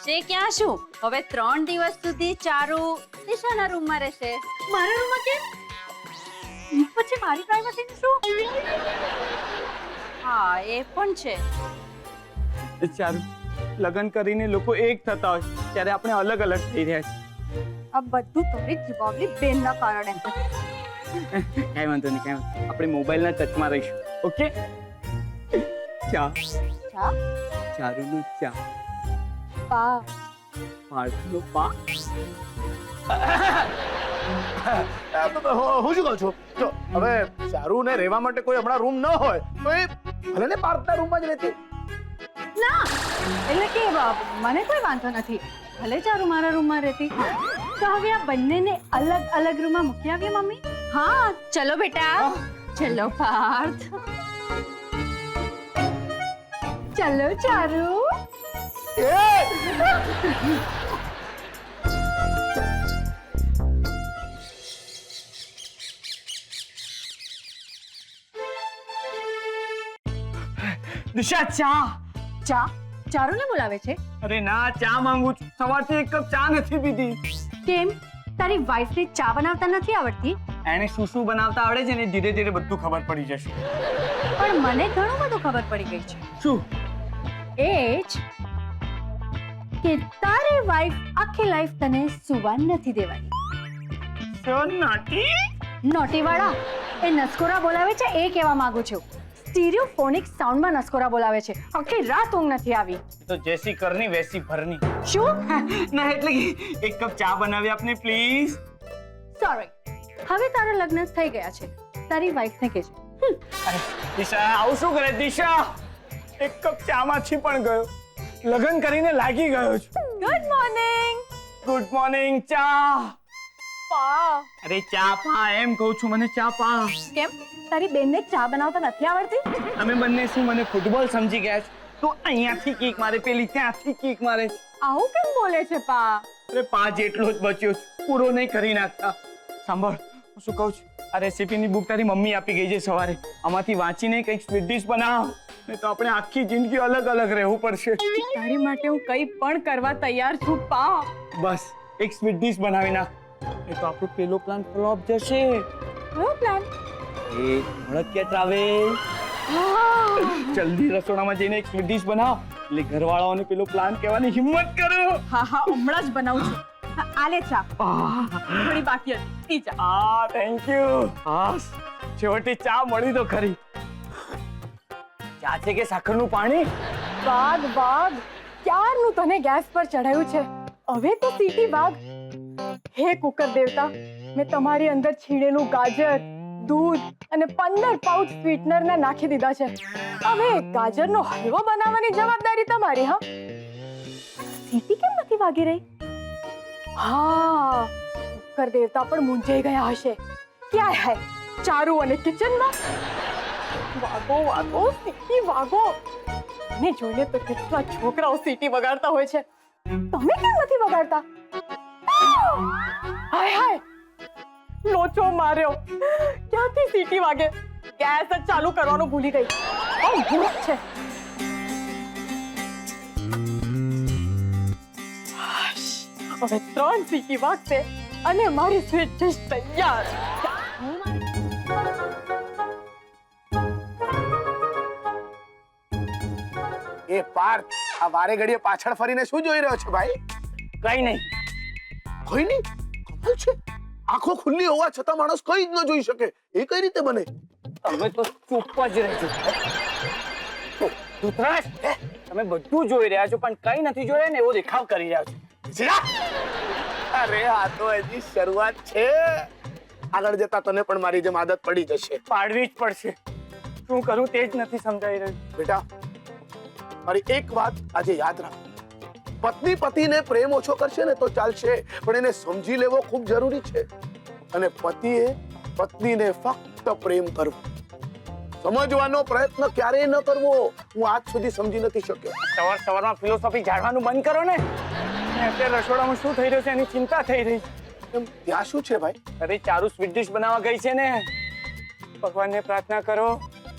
છે ક્યાં શું? હવે 3 દિવસ સુધી ચારુ દિશાના રૂમમાં રહેશે. મારા રૂમમાં કેમ? પછી મારી પ્રાઇવસીનું શું? હા, એ પણ છે. ચારુ, લગ્ન કરીને લોકો એક થતા હોય ત્યારે આપણે અલગ અલગ થઈ રહ્યા આ બધું તારી જવાબની બેનના કારણે. છીએ. કાંઈ વાંધો નહીં, કાંઈ વાંધો. આપણે મોબાઈલના ટચમાં રહીશું. ઓકે? ચા, ચા? ચારુનો ચા, પા. પાર્થનો પા. હું શું કહું છું, જો હવે ચારુને રહેવા માટે કોઈ હમણાં રૂમ ન હોય તો એ ભલે ને પાર્થના રૂમમાં જ રહેતી. ના, એટલે કે મને કોઈ વાંધો નથી, ભલે ચારુ મારા રૂમમાં રહેતી. તો હવે આ બંનેને અલગ અલગ રૂમમાં મૂકી આવીએ મમ્મી. હા, ચલો બેટા. ચલો પાર્થ. ચલો ચારુ. દિશા, ચા. ચા? ચારુને બોલાવે છે? અરે ના, ચા માંગુ છું. સવારથી એક કપ ચા નથી પીધી. કેમ? તારી વાઈફને ચા બનાવતા નથી આવડતી? એને શું શું બનાવતા આવડે છે ને ધીરે ધીરે બધું ખબર પડી જશે. પણ મને ઘણું બધું ખબર પડી ગઈ છે. શું? એ જ કે તારી વાઈફ આખી લાઈફ તને સુવા નથી દેવાની. સો નાટી. નોટીવાળા, એ નસકોરા બોલાવે છે એ કહેવા માંગુ છું. સ્ટીરિયોફોનિક સાઉન્ડમાં નસકોરા બોલાવે છે. આખી રાત ઊંઘ નથી આવી. તો જેસી કરની વેસી ભરની. શું? ના એટલે કે એક કપ ચા બનાવી આપને પ્લીઝ. સોરી, હવે તારા લગ્ન થઈ ગયા છે, તારી વાઈફને કહેજે. અરે દિશા, આવું શું કરે દિશા? એક કપ ચા માંથી પણ ગયો, લગ્ન કરીને લાગી ગયો છું. Good morning. Good morning. ચા પા. અરે ચા પા એમ કહું છું, મને ચા પા. કેમ? તારી બેનને ચા બનાવતા નથી આવડતી? અમે બંને શું મને ફૂટબોલ સમજી ગયા છે? તું અહીંયાથી કિક મારે, પેલી ત્યાંથી કિક મારે. આવું કેમ બોલે છે પા? અરે પા જેટલો જ બચ્યો છે, પૂરો નહીં કરી નાખતા. સાંભળ, હું શું કહું છું, આ રેસીપીની બુક તારી મમ્મી આપી ગઈ છે સવારે. આમાંથી વાંચીને કંઈક સ્વીટ ડિશ બનાવ, નહીં તો આપણે આખી જિંદગી અલગ અલગ રહેવું પડશે. તારી માટે હું કંઈ પણ કરવા તૈયાર છું પા. બસ એક સ્વીટ ડિશ બનાવી નાખ, નહીં તો આપણો પેલો પ્લાન ફ્લોપ જશે. કયો પ્લાન? એ મળકિયા ટ્રાવેલ. જલ્દી રસોડામાં જઈને એક સ્વીટ ડિશ બનાવ, એટલે ઘરવાળાઓને પેલો પ્લાન કહેવાની હિંમત કરો. હા હા, હમણાં જ બનાવું છું. હા, આલે ચા. થોડી બાકી હતી, પી જા. આ થેન્ક યુ. હા, છેવટે ચા મળી તો ખરી. ચા છે કે સાકરનું પાણી? વાઘ વાઘ, ક્યારનું તને ગેસ પર ચડાયું છે, હવે તો સીટી વાઘ. હે કુકર દેવતા, મેં તમારી અંદર છીણેલું ગાજર, દૂધ અને 15 પાઉચ સ્વીટનર ને નાખી દીધા છે. હવે ગાજરનો હલવો બનાવવાની જવાબદારી તમારી. હા, સીટી કેમ નથી વાગી રહી? હા, કુકર દેવતા પણ મૂંઝાઈ ગયા હશે. ક્યાં હે ચારુ અને કિચનમાં? વાગો વાગો સીટી વાગો. ને જોઈએ તો કેટલા છોકરાઓ સીટી વગાડતા હોય છે, તમે કેમ નથી વગાડતા? હાય હાય, લોચો માર્યો. ક્યાંથી સીટી વાગે? ગેસ જ ચાલુ કરવાનું ભૂલી ગઈ. મૂર્ખ છે. હવે 3 સીટી વાગશે અને મારી સ્વીટ ડિશ તૈયાર. એ પાર્થ, આ વારે ઘડીએ પાછળ ફરીને શું જોઈ રહ્યો છે ભાઈ? કઈ નહીં. કોઈ નહીં? કમાલ છે. આંખો ખુલ્લી હોવા છતાં માણસ કઈ જ ન જોઈ શકે. એ કઈ રીતે બને? તમે તો ચૂપ જ રહેજો. ધૂતરાજ, તમે બધું જોઈ રહ્યા છો પણ કઈ નથી જોયા ને એવો દેખાવ કરી રહ્યા છો. અરે આ તો હજી શરૂઆત છે. આગળ જતા તને પણ મારી જેમ આદત પડી જશે. પાડવી જ પડશે. શું કરું તે જ નથી સમજાઈ રહ્યું. બેટા, મારી એક વાત આજે યાદ રાખ. પત્ની પતિને પ્રેમ ઓછો કરશે ને તો ચાલશે, પણ એને સમજી લેવો ખૂબ જરૂરી છે. અને પતિએ પત્નીને ફક્ત પ્રેમ કરવો, સમજવાનો પ્રયત્ન ક્યારેય ન કરવો. હું આજ સુધી સમજી નથી શક્યો. સવાર સવારમાં ફિલોસોફી ઝાડવાનું બંધ કરો ને. અત્યારે રસોડામાં શું થઈ રહ્યું છે એની ચિંતા થઈ રહી છે. ત્યાં શું છે ભાઈ? અરે ચારુ સ્વીટ ડિશ બનાવવા ગઈ છે ને. ભગવાનને પ્રાર્થના કરો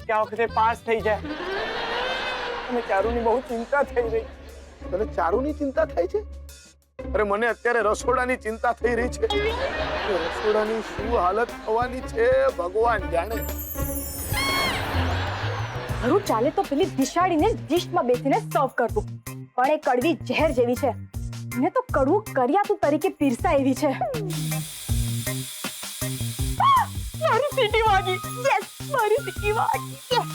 કે આ વખતે પાસ થઈ જાય. અને ચારુની બહુ ચિંતા થઈ રહી. તને ચારુની ચિંતા થાય છે? અરે મને અત્યારે રસોડાની ચિંતા થઈ રહી છે. રસોડાની શું હાલત થવાની છે ભગવાન જાણે. ખરું ચાલે તો પેલી બિસાડીને ડિશમાં બેસીને સર્વ કરવું, પણ એ કડવી ઝેર જેવી છે. ને તો કડવું કરિયાતું તરીકે પીરસા એવી છે. મારી સીટી વાગી. યસ, મારી સીટી વાગી. યસ.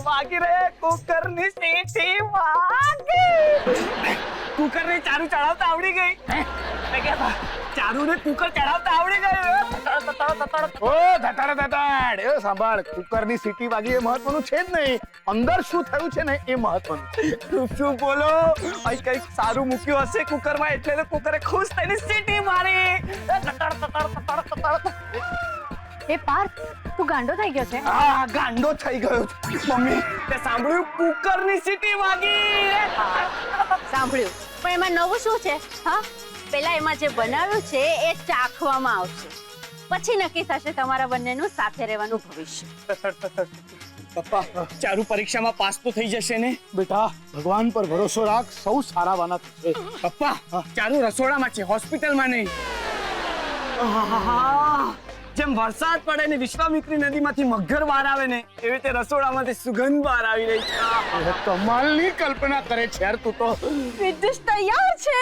વાગી રે કુકરની સીટી વાગી. કુકરને ચારુ ચડાવતા આવડી ગઈ. ચારુને કુકર ચડાવતા આવડી ગયું. ઓ ધતાડ ધતાડ. એ સાંભળ, કુકરની સીટી વાગી એ મહત્વનું છે જ નહીં, અંદર શું થયું છે ને એ મહત્વનું. શું બોલો? અહીં કઈક સારું મૂક્યું હશે કુકરમાં એટલે તો કુકરે ખુશ થઈને સીટી મારી. એ પાર્થ, તું ગાંડો થઈ ગયો છે? આ ગાંડો થઈ ગયો છું. મમ્મી, તે સાંભળ્યું? કુકરની સીટી વાગી. સાંભળ્યું, પણ એમાં નવું શું છે? હા, પેલા એમાં જે બનાવ્યું છે એ ચાખવામાં આવશે, પછી નક્કી થશે તમારા બંનેનું સાથે રહેવાનું ભવિષ્ય. પપ્પા, ચારુ પરીક્ષામાં પાસ તો થઈ જશે ને? બેટા, ભગવાન પર ભરોસો રાખ, સૌ સારા વાના થશે. પપ્પા, ચારુ રસોડામાં છે, હોસ્પિટલમાં નહીં. જેમ વરસાદ પડે ને વિશ્વામિત્રી નદીમાંથી મગર બહાર આવે ને એવી રીતે રસોડામાંથી સુગંધ બહાર આવી રહી છે. કમાલની કલ્પના કરે છે યાર તું તો. સ્વીટ ડિશ તૈયાર છે.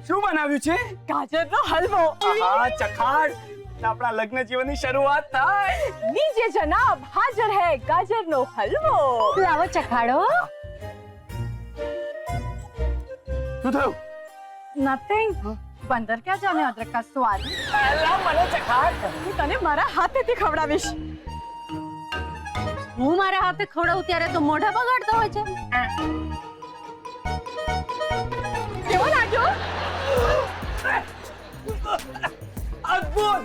શું બનાવ્યું છે? ગાજરનો હલવો. આહા, ચખાડ. આપણા લગ્ન જીવનની શરૂઆત થાય. લીજીએ જનાબ, હાજર હે ગાજરનો હલવો. લાવો ચખાડો. શું થયું? નથિંગ. બંદર ક્યાં જાને અદરક કા સ્વાદ. લાવ મને ચખાડ. હું તને મારા હાથેથી ખવડાવીશ. હું મારા હાથે ખવડાવું ત્યારે તો મોઢા બગાડતો હોય છે. કેવો લાગ્યો? અદ્ભુત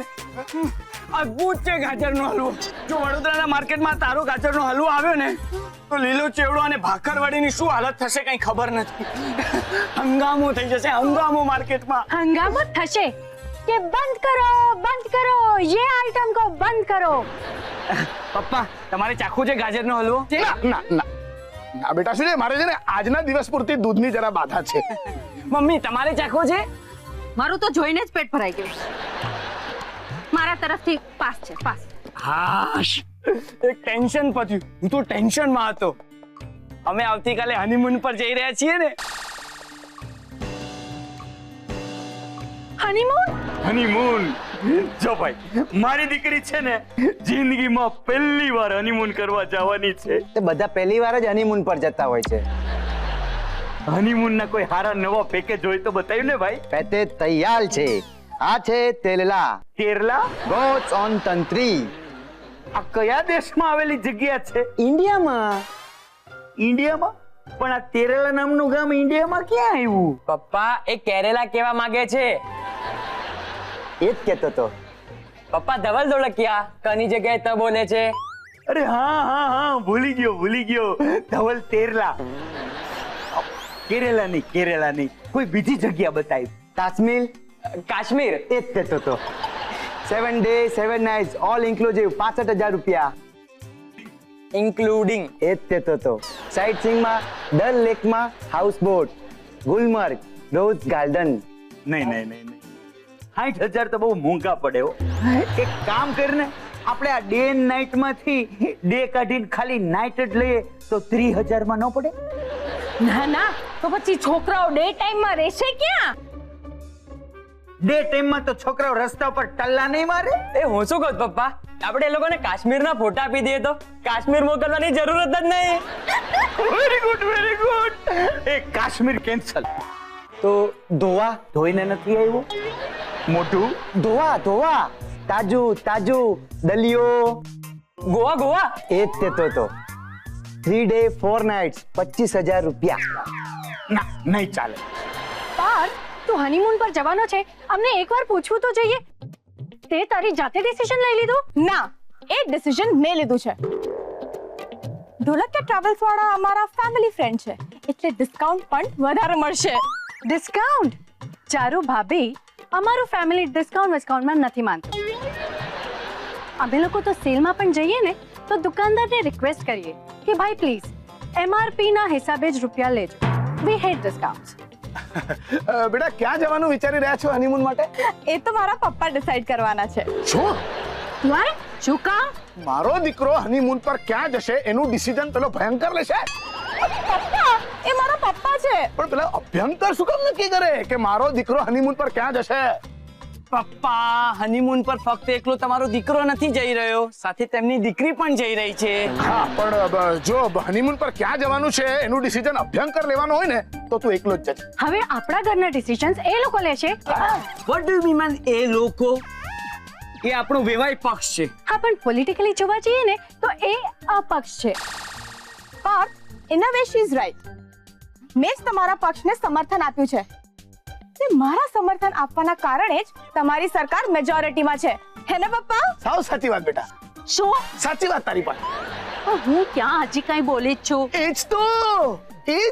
અદ્ભુત છે ગાજરનો હલવો. જો વડોદરાના માર્કેટમાં તારો ગાજરનો હલવો આવ્યો ને તો લીલો ચેવડો અને ભાખરવડીની શું હાલત થશે કઈ ખબર નથી. હંગામો થઈ જશે, હંગામો માર્કેટમાં. હંગામો થશે કે બંધ કરો ये आइटम को બંધ કરો. પપ્પા, તમારે ચાખવું છે ગાજરનો હલવો? ના ના ના બેટા, શું છે, મારે છે ને આજના દિવસ પૂરતી દૂધની જરા બાધા છે. મમ્મી, તમારે ચાખવો છે? મારું તો જોઈને જ પેટ ભરાઈ ગયું. મારા તરફથી પાસ છે, પાસ. હાશ, એક ટેન્શન પત્યું. હું તો ટેન્શનમાં હતો. અમે આવતીકાલે હનીમૂન પર જઈ રહ્યા છીએ ને. હનીમૂન. જો ભાઈ, મારી દીકરી છે ને જિંદગીમાં પહેલી વાર હનીમૂન કરવા જવાની છે. તે બધા પહેલી વાર જ હનીમૂન પર જતા હોય છે. હનીમૂન ના કોઈ સારા નવા પેકેજ હોય તો બતાવ્યું ને ભાઈ. પેકેજ તૈયાર છે. આ છે તેલલા, કેરલા? ગોટ્સ ઓન તંત્રી. આ કયા દેશમાં આવેલી જગ્યા છે? ઇન્ડિયામાં. ઇન્ડિયામાં? પણ આ તેરેલા નામનું ગામ ઇન્ડિયામાં ક્યાં આવ્યું? પપ્પા એ કેરેલા કેવા માંગે છે. એ જ કહેતો તો. પપ્પા ધવલ ધોળકિયા કની જગ્યાએ ત બોલે છે. અરે હા, ભૂલી ગયો. ધવલ તેરલા. કેરેલા નહીં, કોઈ બીજી જગ્યા બતાવી. કાશ્મીર. કાશ્મીર. એ જ કહેતો તો. 7 days 7 nights ઓલ ઇન્ક્લુઝિવ 65,000 રૂપિયા. ઇન્ક્લુડિંગ. એ જ કહેતો તો. સાઇટ સીઈંગમાં ડલ લેકમાં house boat, Gulmarg, rose garden. નહીં 60,000 તો બહુ મોંઘા પડે હો. એક કામ કરીને આપણે આ ડે એન્ડ નાઇટ માંથી ડે કાઢીને ખાલી નાઇટ જ લઈએ તો 30,000 માં ન પડે? ના તો પછી છોકરાઓ ડે ટાઈમમાં રહેશે ક્યાં? ડે ટાઈમમાં તો છોકરાઓ રસ્તા પર ટલ્લા નહીં મારે. એ હું શું કહું પપ્પા, આપણે એ લોકોને કાશ્મીરના ફોટા આપી દઈએ તો કાશ્મીર મોકલવાની જરૂરત જ નહીં. Very good. એ કાશ્મીર કેન્સલ. તો ધોવા. ધોઈને નથી આવ્યો મોટું? ધોવા તાજુ દલિયો. ગોવા. એ જ કહેતો તો. 3 days 4 nights 25,000 રૂપિયા. ના, નહીં ચાલે. પાર્થ, તું હનીમૂન પર જવાનો છે, અમને એકવાર પૂછવું તો જોઈએ. તે તારી જાતે ડિસિઝન લઈ લીધું? ના, એ ડિસિઝન મેં લીધું છે. ઢોલકિયા ટ્રાવેલ્સ વાળા અમારા ફેમિલી ફ્રેન્ડ છે, એટલે ડિસ્કાઉન્ટ પણ વધારે મળશે. ડિસ્કાઉન્ટ? ચારુ ભાભી, અમારું ફેમિલી ડિસ્કાઉન્ટમાં નથી માનતું. અમે લોકો તો સેલમાં પણ જઈએ ને તો દુકાનદારને રિક્વેસ્ટ કરીએ કે ભાઈ પ્લીઝ MRP ના હિસાબે જ રૂપિયા લેજો. વી હેટ ડિસ્કાઉન્ટ્સ. બેટા ક્યાં જવાનું વિચારી રહ્યા છો હનીમૂન માટે? એ તો મારા પપ્પા ડિસાઈડ કરવાના છે. શું? વાય? શું કામ? મારો દીકરો હનીમૂન પર ક્યાં જશે એનું ડિસિઝન પેલો ભયંકર લેશે? પપ્પા, એ મારા પપ્પા છે. પણ પેલા અભ્યંકર શું કામ નક્કી કરે કે મારો દીકરો હનીમૂન પર ક્યાં જશે? પપ્પા હનીમૂન પર ફક્ત એકલો તમારો દીકરો નથી જઈ રહ્યો, સાથે તેમની દીકરી પણ જઈ રહી છે. હા, પણ જો હનીમૂન પર ક્યાં જવાનું છે એનું ડિસિઝન અભ્યંકર લેવાનું હોય ને તો તું એકલો જ જજે. હવે આપણા ઘરના ડિસિઝન્સ એ લોકો લે છે. વોટ ડુ યુ મીન એ લોકો? એ આપણો વેવાય પક્ષ છે. હા, પણ પોલિટિકલી જોવા જઈએ ને તો એ અપક્ષ છે. Parth, in a way she is right. મેં જ તમારા પક્ષને સમર્થન આપ્યું છે. તે મારા સમર્થન આપવાના કારણે જ તમારી સરકાર મેજોરિટીમાં છે, હે ને પપ્પા? સાવ સાચી વાત બેટા. શું? સાચી વાત તારી પણ. હું ક્યાં હજી કઈ બોલી જ છું. એ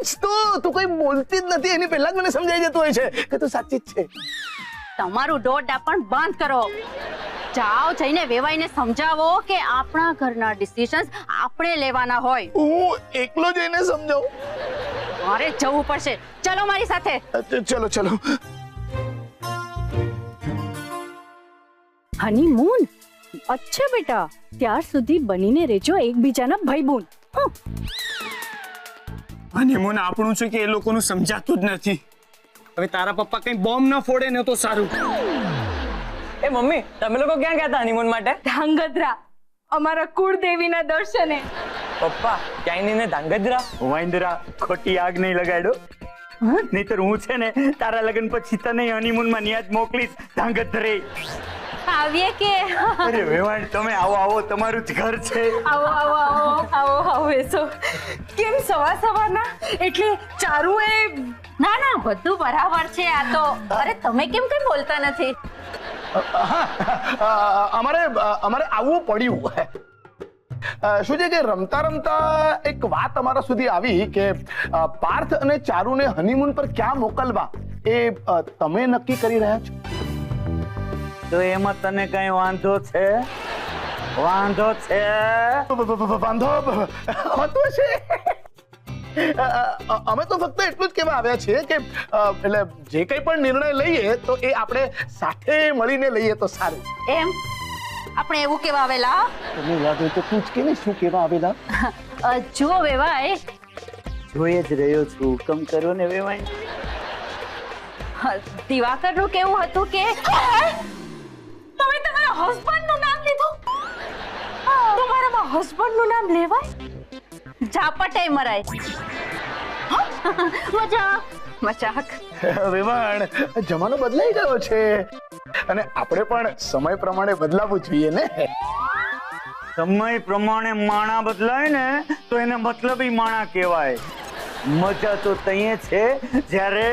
જ તો તું કઈ બોલતી જ નથી એની પહેલા જ મને સમજાઈ જતું હોય છે કે તું સાચી જ છે. તમારું દોડા પણ બંધ કરો. જાઓ જઈને વેવાઈને સમજાવો કે આપણા ઘરના ડિસિઝન્સ આપણે લેવાના હોય. હું એકલો જઈને સમજાવું? મારે જવું પડશે. ચલો મારી સાથે. ચલો. હનીમૂન? અચ્છા બેટા, ત્યાર સુધી બનીને રહેજો એકબીજાના ભાઈબંધ. હનીમૂન આપણું છે કે એ લોકોનું સમજાતું જ નથી. હવે તારા પપ્પા કઈ બોમ્બ ન ફોડે ને તો સારું. એ મમ્મી, તમે લોકો ક્યાં ગયા હતા હનીમૂન માટે? ધાંગધ્રા, અમારા કુળદેવીના દર્શને. પપ્પા ક્યાંય નહીં ને ધાંગધ્રા? વાંદરા, ખોટી આગ નહીં લગાડો. નહીતર હું છે ને તારા લગ્ન પછી તને હનીમૂનમાં ન્યા જ મોકલીશ ધાંગધ્રે. આવીએ કે? અરે વેવાણ, તમે આવો, તમારું જ ઘર છે. આવો એસો. કેમ સવારના? એટલે ચારુ એ ના બધું બરાબર છે. આ તો અરે તમે કેમ કઈ બોલતા નથી? અમારે આવવું પડ્યું. શું છે કે રમતા રમતા એક વાત અમારા સુધી આવી કે પાર્થ અને ચારુને હનીમૂન પર ક્યાં મોકલવા એ તમે નક્કી કરી રહ્યા છો. તો એમાં તને કઈ વાંધો છે? વાંધો હોતો છે. અમે તો ફક્ત એટલું જ કહેવા આવ્યા છીએ કે એટલે જે કંઈ પણ નિર્ણય લઈએ તો એ આપણે સાથે મળીને લઈએ તો સારું. એમ આપણે એવું કેવા આવેલા? તને યાદ હોય તો તું જ કે ને શું કેવા આવેલા? જુઓ વેવાય, જોઈ જ રહ્યો છું, હુકમ કરો ને વેવાય. દિવાકરનું કેવું હતું કે તમે તમારા હસબન્ડનું નામ લીધું? તમારા હસબન્ડનું નામ લેવાય? ઝાપટે મરાય. મજા મજાક. વેવાણ, જમાનો બદલાઈ ગયો છે અને આપણે પણ સમય પ્રમાણે બદલાવવું જોઈએ ને. સમય પ્રમાણે માણા બદલાય ને તો એને મતલબી માણા કહેવાય. મજા તો તઈએ છે જ્યારે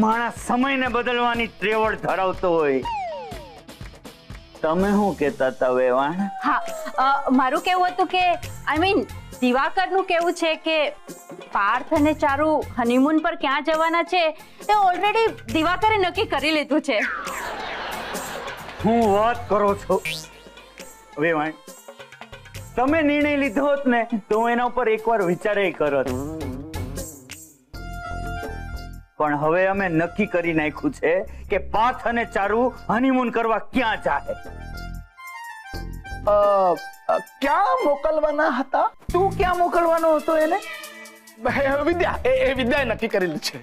માણસ સમયને બદલવાની ત્રેવડ ધરાવતો હોય. તમે શું કહેતા હતા વેવાણ? હા, મારું કેવું હતું કે આઈ મીન દિવાકરનું કેવું છે કે પાર્થ અને ચારુ હનીમૂન પર ક્યાં જવાના છે એ ઓલરેડી દિવાકરે નક્કી કરી લીધું છે. હું વાત કરો છો વેવાણ? તમે નિર્ણય લીધો હોત ને તો હું એના ઉપર એકવાર વિચારે કરત. પણ હવે અમે નક્કી કરી નાખ્યું છે કે પાર્થ અને ચારુ હનીમૂન કરવા ક્યાં જાય. ક્યાં મોકલવાના હતા? તું ક્યાં મોકલવાનો હતો એને? વિદ્યા, એ વિદ્યાએ નક્કી કરેલું છે.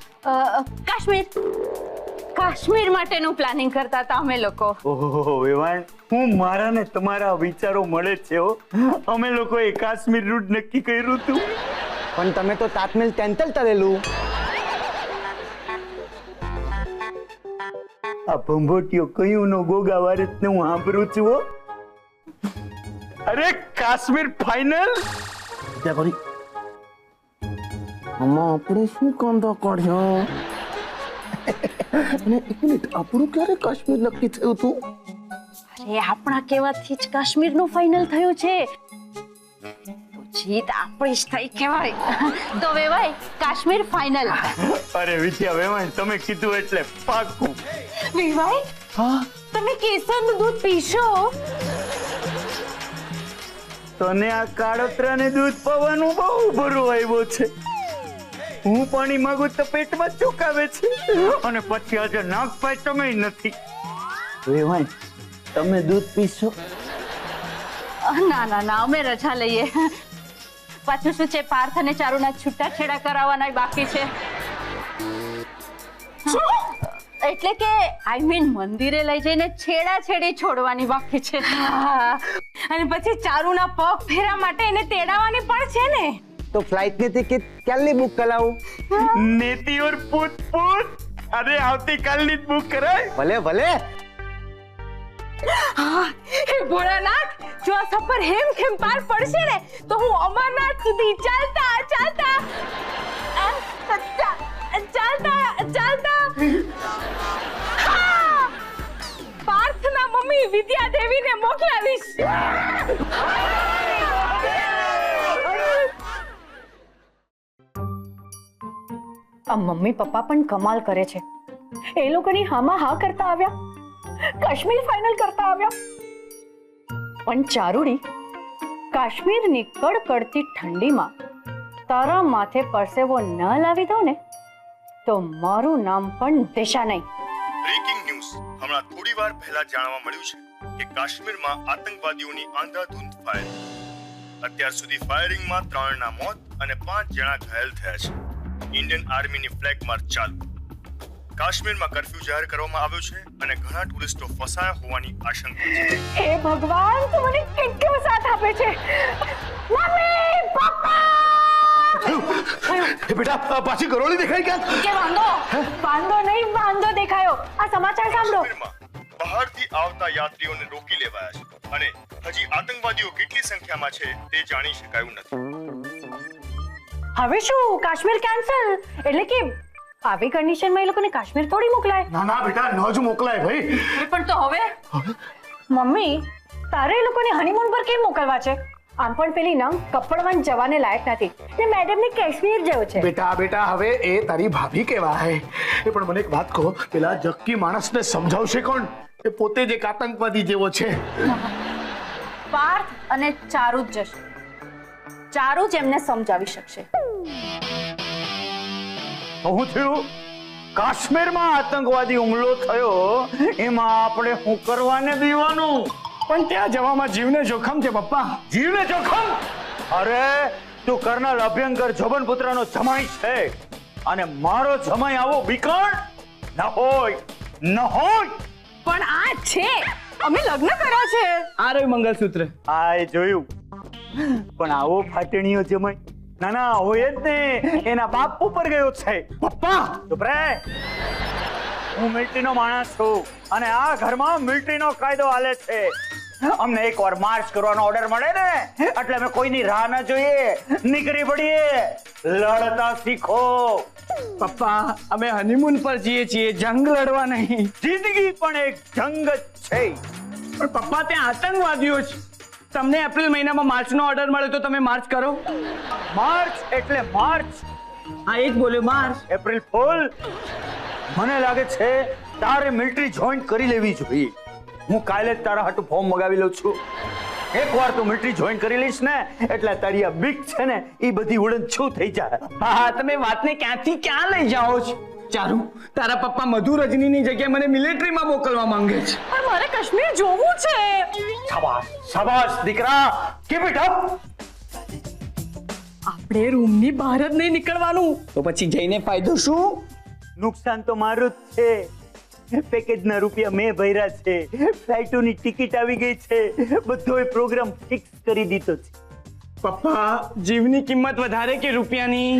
કાશ્મીર માટેનું પ્લાનિંગ કરતા હતા અમે લોકો. ઓહો વેવાણ, હું મારા ને તમારા વિચારો મળે છે હો. અમે લોકોએ કાશ્મીર રૂટ નક્કી કર્યું હતું. પણ તમે તો તાજમહેલ તેંતલ તરેલું. આ ભંભોટીઓ કયું નો ગોગા વારસ ને હું સાંભળું છું હો. અરે કાશ્મીર ફાઇનલ. આમાં આપણે શું કાંદા કાઢ્યા? અને એક મિનિટ, આપણું ક્યારે કાશ્મીર નક્કી થયું હતું? અરે આપણા કહેવાથી જ કાશ્મીરનું ફાઇનલ થયું છે. તો જીત આપણી જ થઈ કહેવાય. તો વેવાય કાશ્મીર ફાઇનલ. અરે વિદ્યા વેવાણ, તમે કીધું એટલે પાક્કું. વિવાય, હા, તમે કેસરનું દૂધ પીશો? તને આ કાળોતરાને દૂધ પવાનું બહુ ભરું આવ્યો છે. હું પાણી માંગુ તો પેટમાં ચોકાવે છે અને પછી આજે નાક પાય તમે નથી. વેવાણ, તમે દૂધ પીશો? ના ના ના, અમે રજા લઈએ. પાછું શું છે, પાર્થ અને ચારુના છૂટાછેડા કરાવવાના બાકી છે. એટલે કે આઈ મીન મંદિરે લઈ જઈને છેડાછેડી છોડવાની બાકી છે. અને પછી ચારુના પગ ફેરા માટે એને તેડાવવાની પણ છે ને. તો ફ્લાઇટ ની ટિકિટ ક્યારની બુક કરાવું? નેતી ઓર પૂત પૂત. અરે આવતીકાલની જ બુક કરાય. ભલે ભલે. હે ભોળાનાથ, જો આ સફર હેમખેમ પાર પડશે ને તો હું અમરનાથ સુધી ચાલતા ચાલતા પાર્થના મમ્મી વિદ્યા દેવીને મોકલાવીશ. આ મમ્મી પપ્પા પણ કમાલ કરે છે. એ લોકોની હામાં હા કરતા આવ્યા, કાશ્મીર ફાઇનલ કરતા આવ્યા. પણ ચારુડી, કાશ્મીરની કડકડતી ઠંડીમાં તારા માથે પરસેવો ન લાવી દો ને તો મારું નામ પણ દિશા નહીં. બ્રેકિંગ ન્યૂઝ હમણાં થોડી વાર પહેલા જાણવા મળ્યું છે કે કાશ્મીરમાં આતંકવાદીઓની આંધાધૂંધ ફાયરિંગ. અત્યાર સુધી ફાયરિંગમાં 3 ના મોત અને 5 જણા ઘાયલ થયા છે. ઇન્ડિયન આર્મીની ફ્લેગ માર્ચ ચાલુ. કાશ્મીરમાં કર્ફ્યુ જાહેર કરવામાં આવ્યો છે અને ઘણા ટુરિસ્ટો ફસાયા હોવાની આશંકા છે. હે ભગવાન, તું મને કેટલો સાથ આપે છે. મમ્મી, પપ્પા! બેટા, પાછી ગરોળી દેખાઈ ક્યાં? કે વાંદો નહીં, વાંદો દેખાયો. આ સમાચાર સાંભળો. કાશ્મીરમાં બહારથી આવતા યાત્રીઓને રોકી લેવાયા છે અને હજી આતંકવાદીઓ કેટલી સંખ્યામાં છે તે જાણી શકાયું નથી. હવે શું, કાશ્મીર કેન્સલ? એટલે કે આવી કન્ડિશનમાં એ લોકોને કાશ્મીર થોડી મોકલાય. ના ના બેટા, ન જ મોકલાય ભાઈ. પણ તો હવે મમ્મી, તારે એ લોકોને હનીમૂન પર કેમ મોકલવા છે? આમ પણ પેલી નંગ કપડવન જવાને લાયક નથી ને મેડમને કાશ્મીર જેવું છે. બેટા, હવે એ તારી ભાભી કહેવાય. એ પણ મને એક વાત કહો, પેલા જક્કી માણસને સમજાવશે કોણ? એ પોતે જ એક આતંકવાદી જેવો છે. પાર્થ અને ચારુ જ જશે. ચારુ જ એમને સમજાવી શકશે. શું થયું? કાશ્મીરમાં આતંકવાદી હુમલો થયો, એમાં આપણે શું કરવાને દીવાનું? પણ ત્યાં જવામાં જીવને જોખમ છે પપ્પા. જીવને જોખમ? અરે તું કર્નલ અભ્યંકર જોબનપુત્રનો જમાઈ છે અને મારો જમાઈ આવો વિકર્ણ ન હોય. પણ આ છે, અમે લગ્ન કર્યા છે. આ રહ્યું મંગલસૂત્ર. આ જોયું. પણ આવો ફાટણીયો જમાઈ ના હોય જ ને, એના બાપ ઉપર ગયો છે. પપ્પા ચૂપ રહે. હું મિલિટરીનો માણસ છું અને આ ઘરમાં મિલિટરીનો કાયદો હાલે છે. અમને એકવાર માર્ચ કરવાનો ઓર્ડર મળે ને એટલે અમે કોઈની રાહ ન જોઈએ, નીકળી પડીએ. લડતા શીખો. પપ્પા અમે હનીમૂન પર જઈએ છીએ, જંગ લડવા નહીં. જિંદગી પણ એક જંગ જ છે. પણ પપ્પા ત્યાં આતંકવાદીઓ છે. તમને એપ્રિલ મહિનામાં માર્ચનો ઓર્ડર મળે તો તમે માર્ચ કરો? માર્ચ એટલે માર્ચ. હા એ જ બોલ્યો, માર્ચ. April fool. મને લાગે છે તારે મિલિટરી જોઈન કરી લેવી જોઈએ. હું કાલે જ તારા હાટુ ફોર્મ મગાવી લઉં છું. એકવાર તું મિલિટરી જોઈન કરી લઈશ ને એટલે તારી આ બીક છે ને એ બધી ઉડન છું થઈ જાય. હા તમે વાતને ક્યાંથી ક્યાં લઈ જાઓ છો? ચારુ, તારા પપ્પા મધુ રજનીની જગ્યાએ મને મિલિટરીમાં મોકલવા માંગે છે. પણ મારે કાશ્મીર જોવું છે. શાબાશ શાબાશ દીકરા, કીપ ઇટ અપ. આપણે રૂમની બહાર જ નહીં નીકળવાનું. તો પછી જઈને ફાયદો શું? નુકસાન તો મારું જ છે. પેકેજના રૂપિયા મેં ભર્યા છે, ફ્લાઇટોની ટિકિટ આવી ગઈ છે, બધોય પ્રોગ્રામ ફિક્સ કરી દીધો છે. પપ્પા જીવની કિંમત વધારે કે રૂપિયાની?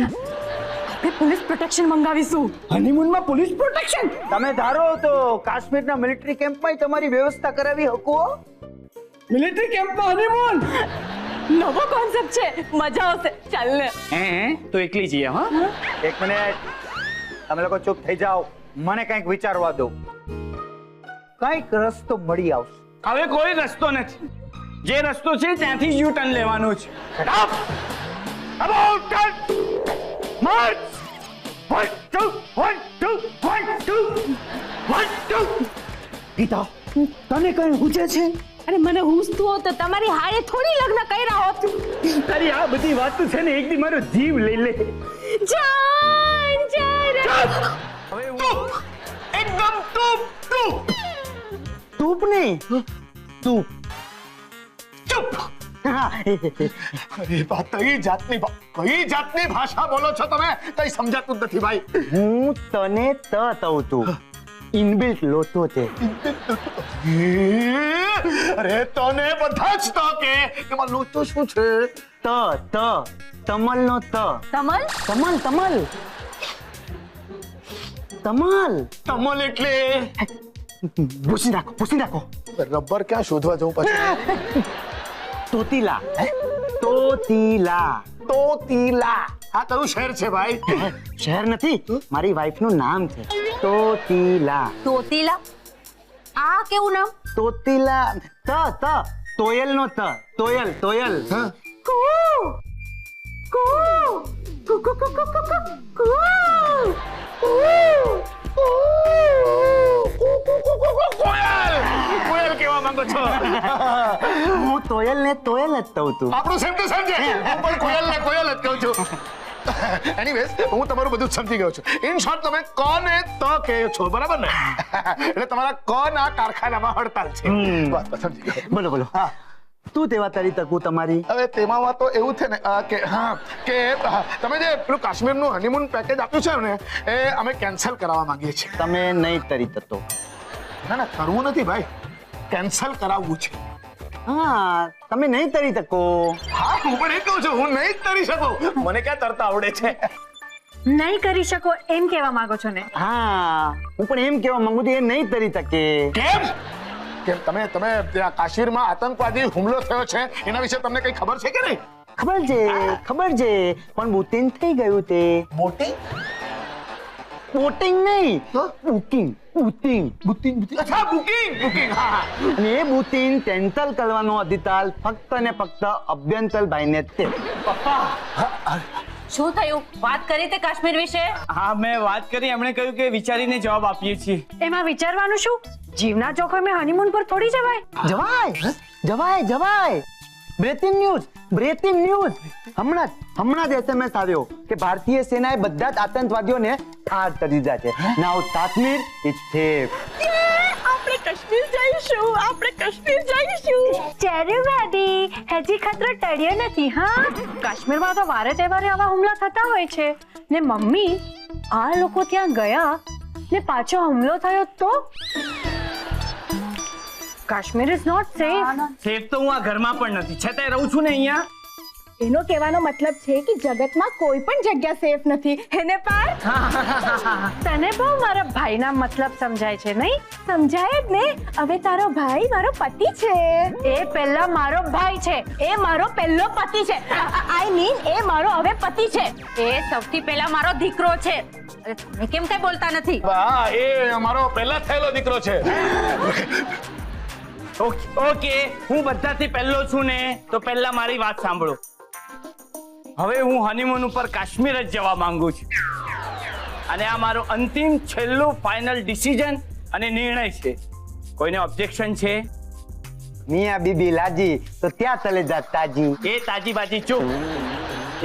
આપણે પોલીસ પ્રોટેક્શન મંગાવીશું. હનીમૂનમાં પોલીસ પ્રોટેક્શન? તમે ધારો તો કાશ્મીરના મિલિટરી કેમ્પમાં તમારી વ્યવસ્થા કરાવી શકો. મિલિટરી કેમ્પમાં હનીમૂન? નવો કોન્સેપ્ટ છે, મજા આવશે. ચાલ ને. હે તો એકલી જઈએ. હા એક મિનિટ, તમે લોકો ચૂપ થઈ જાઓ, મને કંઈક વિચારવા દો. કંઈક રસ્તો મળી આવશે. હવે કોઈ રસ્તો નથી. જે રસ્તો છે ત્યાંથી જ યુ ટર્ન લેવાનું છે. About that! March! 1, 2, 1, 2, 1, 2, 1, 2. ગીતા, તને કઈ પૂછે છે? અરે મને હુંસતું હોત તો તમારી હારે થોડી લગ્ન કર્યા હોત. તારી આ બધી વાતો છે ને એક દી મારો જીવ લઈ લે. જાન જાન. એકદમ ટૂપ. ટૂપ નહીં, ટૂપ. ચૂપ. અરે બા, કઈ જાતની ભાષા બોલો છો તમે? કઈ સમજાતું જ નથી ભાઈ. હું તને કહું છું, ઇનબિલ્ટ લોચો છે. અરે તને બધા જ તો કે એમાં લોચો શું છે? તમલ નો ત. તમલ? તમલ. તમલ એટલે પૂછી નાખો. રબર ક્યાં શોધવા જવું પછી? તોતીલા. આ કયું શહેર છે ભાઈ? શહેર નથી, મારી વાઈફ નું નામ છે તોતીલા. તોતીલા? આ કેવું નામ? તોતીલા. તોયલ નો ત. તોયલ. કોયલ કેવા માંગો છો? હું તોયલ ને તોયલ જ કહું છું. આપણું સેમ ટુ સેમ છે. હું પણ કોયલ જ કહું છું. એનીવેઝ, હું તમારું બધું સમજી ગયો છું. ઇન શોર્ટ, તમે કોને તો કહો છો, બરાબર ને? એટલે તમારા કોના કારખાનામાં હડતાલ છે. બસ સમજી ગયો. બોલો. તું તેવા તારી તકું તમારી. હવે તેમાં તો એવું છે ને કે તમે જે પેલું કાશ્મીરનું હનીમૂન પેકેજ આપ્યું છે ને એ અમે કેન્સલ કરાવવા માંગીએ છીએ. તમે નહીં તરી તતો. ના કરવું નથી ભાઈ, કેન્સલ કરાવવું છે. હા, તમે નહીં તરી તકો. હા, હું પણ એ કહું છું, હું નહીં તરી શકું. મને ક્યાં તરતા આવડે છે? નહીં કરી શકો એમ કહેવા માંગો છો ને? હા, હું પણ એમ કહેવા માંગુ છું, એ નહીં તરી તકે. કેમ તમે ત્યાં કાશ્મીરમાં આતંકવાદી હુમલો થયો છે એના વિશે તમને કઈ ખબર છે કે નહીં? ખબર છે પણ બુકિંગ થઈ ગયું તે. બોટિંગ નહીં, બુકિંગ. અચ્છા, બુકિંગ. હા. અને એ બુકિંગ કેન્સલ કરવાનો અધિકાર ફક્ત ને ફક્ત અભ્યંતરભાઈને જ છે. શું થયું? વાત કરી તે કાશ્મીર વિશે? હા મેં વાત કરી, એમણે કહ્યું કે વિચારીને જવાબ આપીએ છીએ. એમાં વિચારવાનું શું? જીવના જોખમે હનીમૂન પર થોડી જવાય. Breaking news. હમણાં જ SMS આવ્યો કે ભારતીય સેનાએ બધા જ આતંકવાદીઓને ઠાર કરી દીધા છે. નાઉ કાશ્મીર ઇઝ સેફ. આપણે કાશ્મીર જઈશું. ચેરી બેબી, હજી ખતરો ટળ્યો નથી. હા, કાશ્મીરમાં તો વારે તહેવારે આવા હુમલા થતા હોય છે ને મમ્મી, આ લોકો ત્યાં ગયા ને પાછો હુમલો થયો તો Kashmir is not safe. Safe તો હું આ ઘરમાં પણ નથી, છતાંય રહું છું ને અહીંયા. એનો કહેવાનો મતલબ છે કે જગતમાં કોઈ પણ જગ્યા સેફ નથી હેને પાર્થ? તને બહુ મારા ભાઈના મતલબ સમજાય છે નહીં? સમજાય જ ને. હવે તારો ભાઈ મારો પતિ છે. એ પહેલા મારો ભાઈ છે. એ મારો પહેલો પતિ છે. આઈ મીન એ મારો હવે પતિ છે. એ સૌથી પહેલા મારો દીકરો છે. અરે તમે કેમ કઈ બોલતા નથી? હા, એ અમારો પહેલા થયેલો દીકરો છે. ઓકે, હું બધાથી પહેલો છું ને, તો પહેલા મારી વાત સાંભળો. હવે હું હનીમૂન ઉપર કાશ્મીર જ જવા માંગુ છું, અને આ મારો અંતિમ છેલ્લું ફાઇનલ ડિસિઝન અને નિર્ણય છે. કોઈને ઓબ્જેક્શન છે? મિયા બીબી લાજી તો ત્યાં ચલે જા તાજી. એ તાજી બાજી ચૂપ.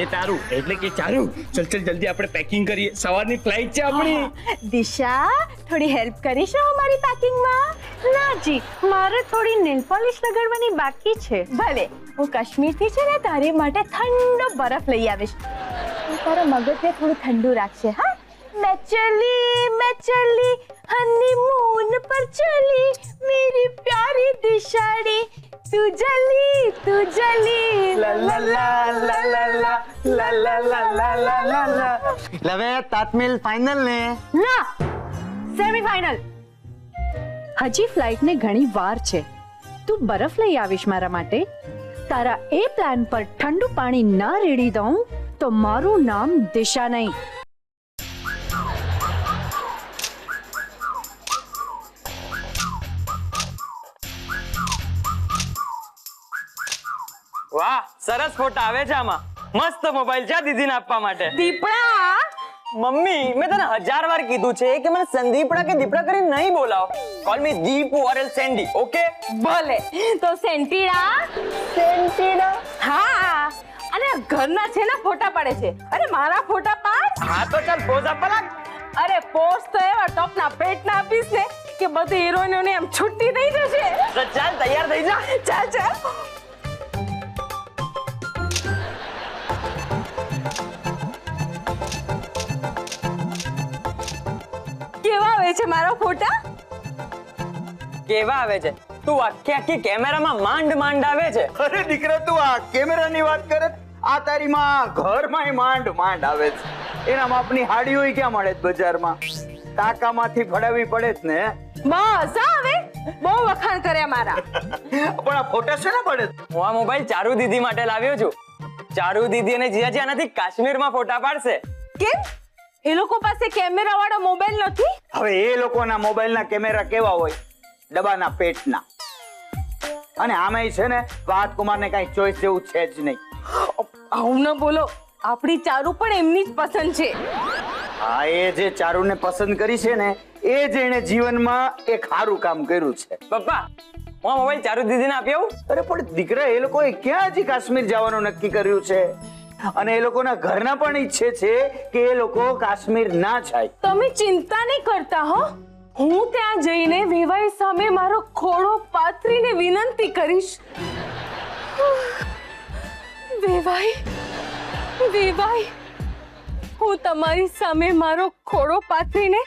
એ તારું એટલે કે ચારું. ચલ ચલ જલ્દી આપણે પેકિંગ કરીએ, સવારની ફ્લાઇટ છે આપણી. દિશા, થોડી હેલ્પ કરીશો અમારી પેકિંગમાં? ના જી, મારે થોડી નેલ પોલિશ લગાડવાની બાકી છે. ભલે, હું કાશ્મીરથી છે ને તારી માટે ઠંડો બરફ લઈ આવીશ. તારો મગજને થોડું ઠંડુ રાખશે. હા, मैं चली हनीमून पर चली मेरी प्यारी दिशाड़ी तू जली લા લા લા લા લા લા લા લા લા લા લા લા લા. હવે તાજમહેલ ફાઇનલ ને? ના, સેમી ફાઇનલ. હજી ફ્લાઇટને ઘણી વાર છે. તું બરફ લઈ આવીશ મારા માટે. તારા એ પ્લાન પર ઠંડુ પાણી ના રેડી દઉં તો મારું નામ દિશા નહીં. વાહ, સરસ ફોટા આવે છે આમાં. મસ્ત મોબાઈલ છે દીદીને આપવા માટે. દીપડા, મમ્મી, મેં તને 1000 વાર કીધું છે કે મને સંદીપડા કે દીપડા કરીને નહીં બોલાવો. કોલ મી દીપુ ઓર એલ સેન્ડી, ઓકે? ભલે. તો સેન્ટીડા. હા, અને ઘરના છે ને ફોટા પાડે છે. અરે મારા ફોટા પાડ. હા તો ચાલ પોઝ આપવા લાગ. અરે પોસ્ટ તો એવા ટોપના પેટના આપીશ ને કે બધી હિરોઈનોને એમ છુટ્ટી થઈ જશે. તો ચાલ તૈયાર થઈ જા. ચાલ. કેવા આવે છે મારા ફોટા? કેવા આવે છે? તું આખી કેમેરામાં માંડ આવે છે. અરે દીકરા, તું આ કેમેરાની વાત કરે? આ તારી માં ઘરમાં માંડ આવે છે. એના માપની હાડીઓ ક્યાં મળે છે બજારમાં? ટાકામાંથી ફડાવી પડે જ ને. બસ હવે બહુ વખાણ કર્યા મારા. પણ આ ફોટા છે ને પડે? હું આ મોબાઈલ ચારુ દીદી માટે લાવ્યો છું. ચારુ દીદી અને જીજાજી આનાથી કાશ્મીરમાં ફોટા પાડશે. કેમ? એ લોકો પાસે કેમેરા વાળો મોબાઈલ નથી? હવે એ લોકોના મોબાઈલના કેમેરા કેવા હોય? ડબ્બાના પેટના. અને આમેય છે ને રાજકુમારને કઈ ચોઈસ જેવું છે જ નહીં. આવું ન બોલો, આપણી ચારુ પણ એમની જ પસંદ છે. હા, એ જે ચારુને પસંદ કરી છે ને, એ જ એને જીવનમાં એક સારું કામ કર્યું છે. પપ્પા, હું આ મોબાઈલ ચારુ દીદીને આપી આવું? અરે પણ દીકરા, એ લોકોએ ક્યાં હજી કાશ્મીર જવાનું નક્કી કર્યું છે? અને એ લોકોના ઘરના પણ ઈચ્છે છે કે એ લોકો કાશ્મીર ના જાય. તમે ચિંતા નહીં કરતા હો. હું ત્યાં જઈને વેવાઈ સામે મારો ખોળો પાથરીને વિનંતી કરીશ. વેવાઈ, હું તમારી સામે મારો ખોળો પાથરીને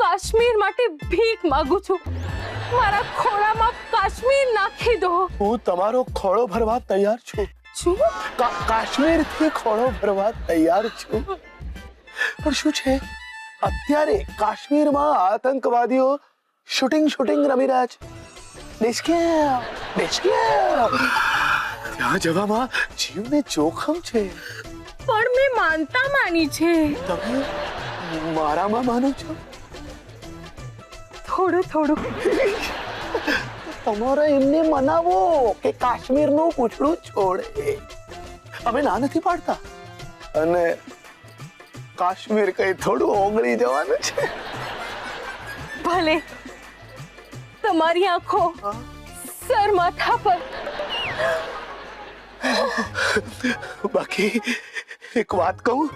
કાશ્મીર માટે ભીખ માંગુ છું. મારા ખોળામાં કાશ્મીર નાખી દો. હું તમારો ખોળો ભરવા તૈયાર છું. શું? કાશ્મીરથી ખોળો ભરવા તૈયાર છું. પણ શું છે, અત્યારે કાશ્મીરમાં આતંકવાદીઓ શૂટિંગ રમી રહ્યા છે. ત્યાં જવામાં જીવને જોખમ છે. પણ મેં માનતા માની છે. તમે મારામાં માનો છો? થોડું. તમારે એમને મનાવો કે કાશ્મીરનું પૂછડું છોડે. અમે ના નથી પાડતા. અને કાશ્મીર કઈ થોડું ઓગળી જવાનું છે. ભલે, તમારી આંખો સર માથા પર. બાકી એક વાત કહું?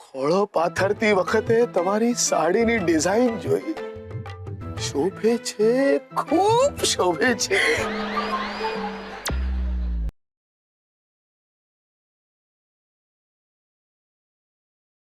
ખોળો પાથરતી વખતે તમારી સાડીની ડિઝાઇન જોઈ. શોભે છે, ખૂબ શોભે છે.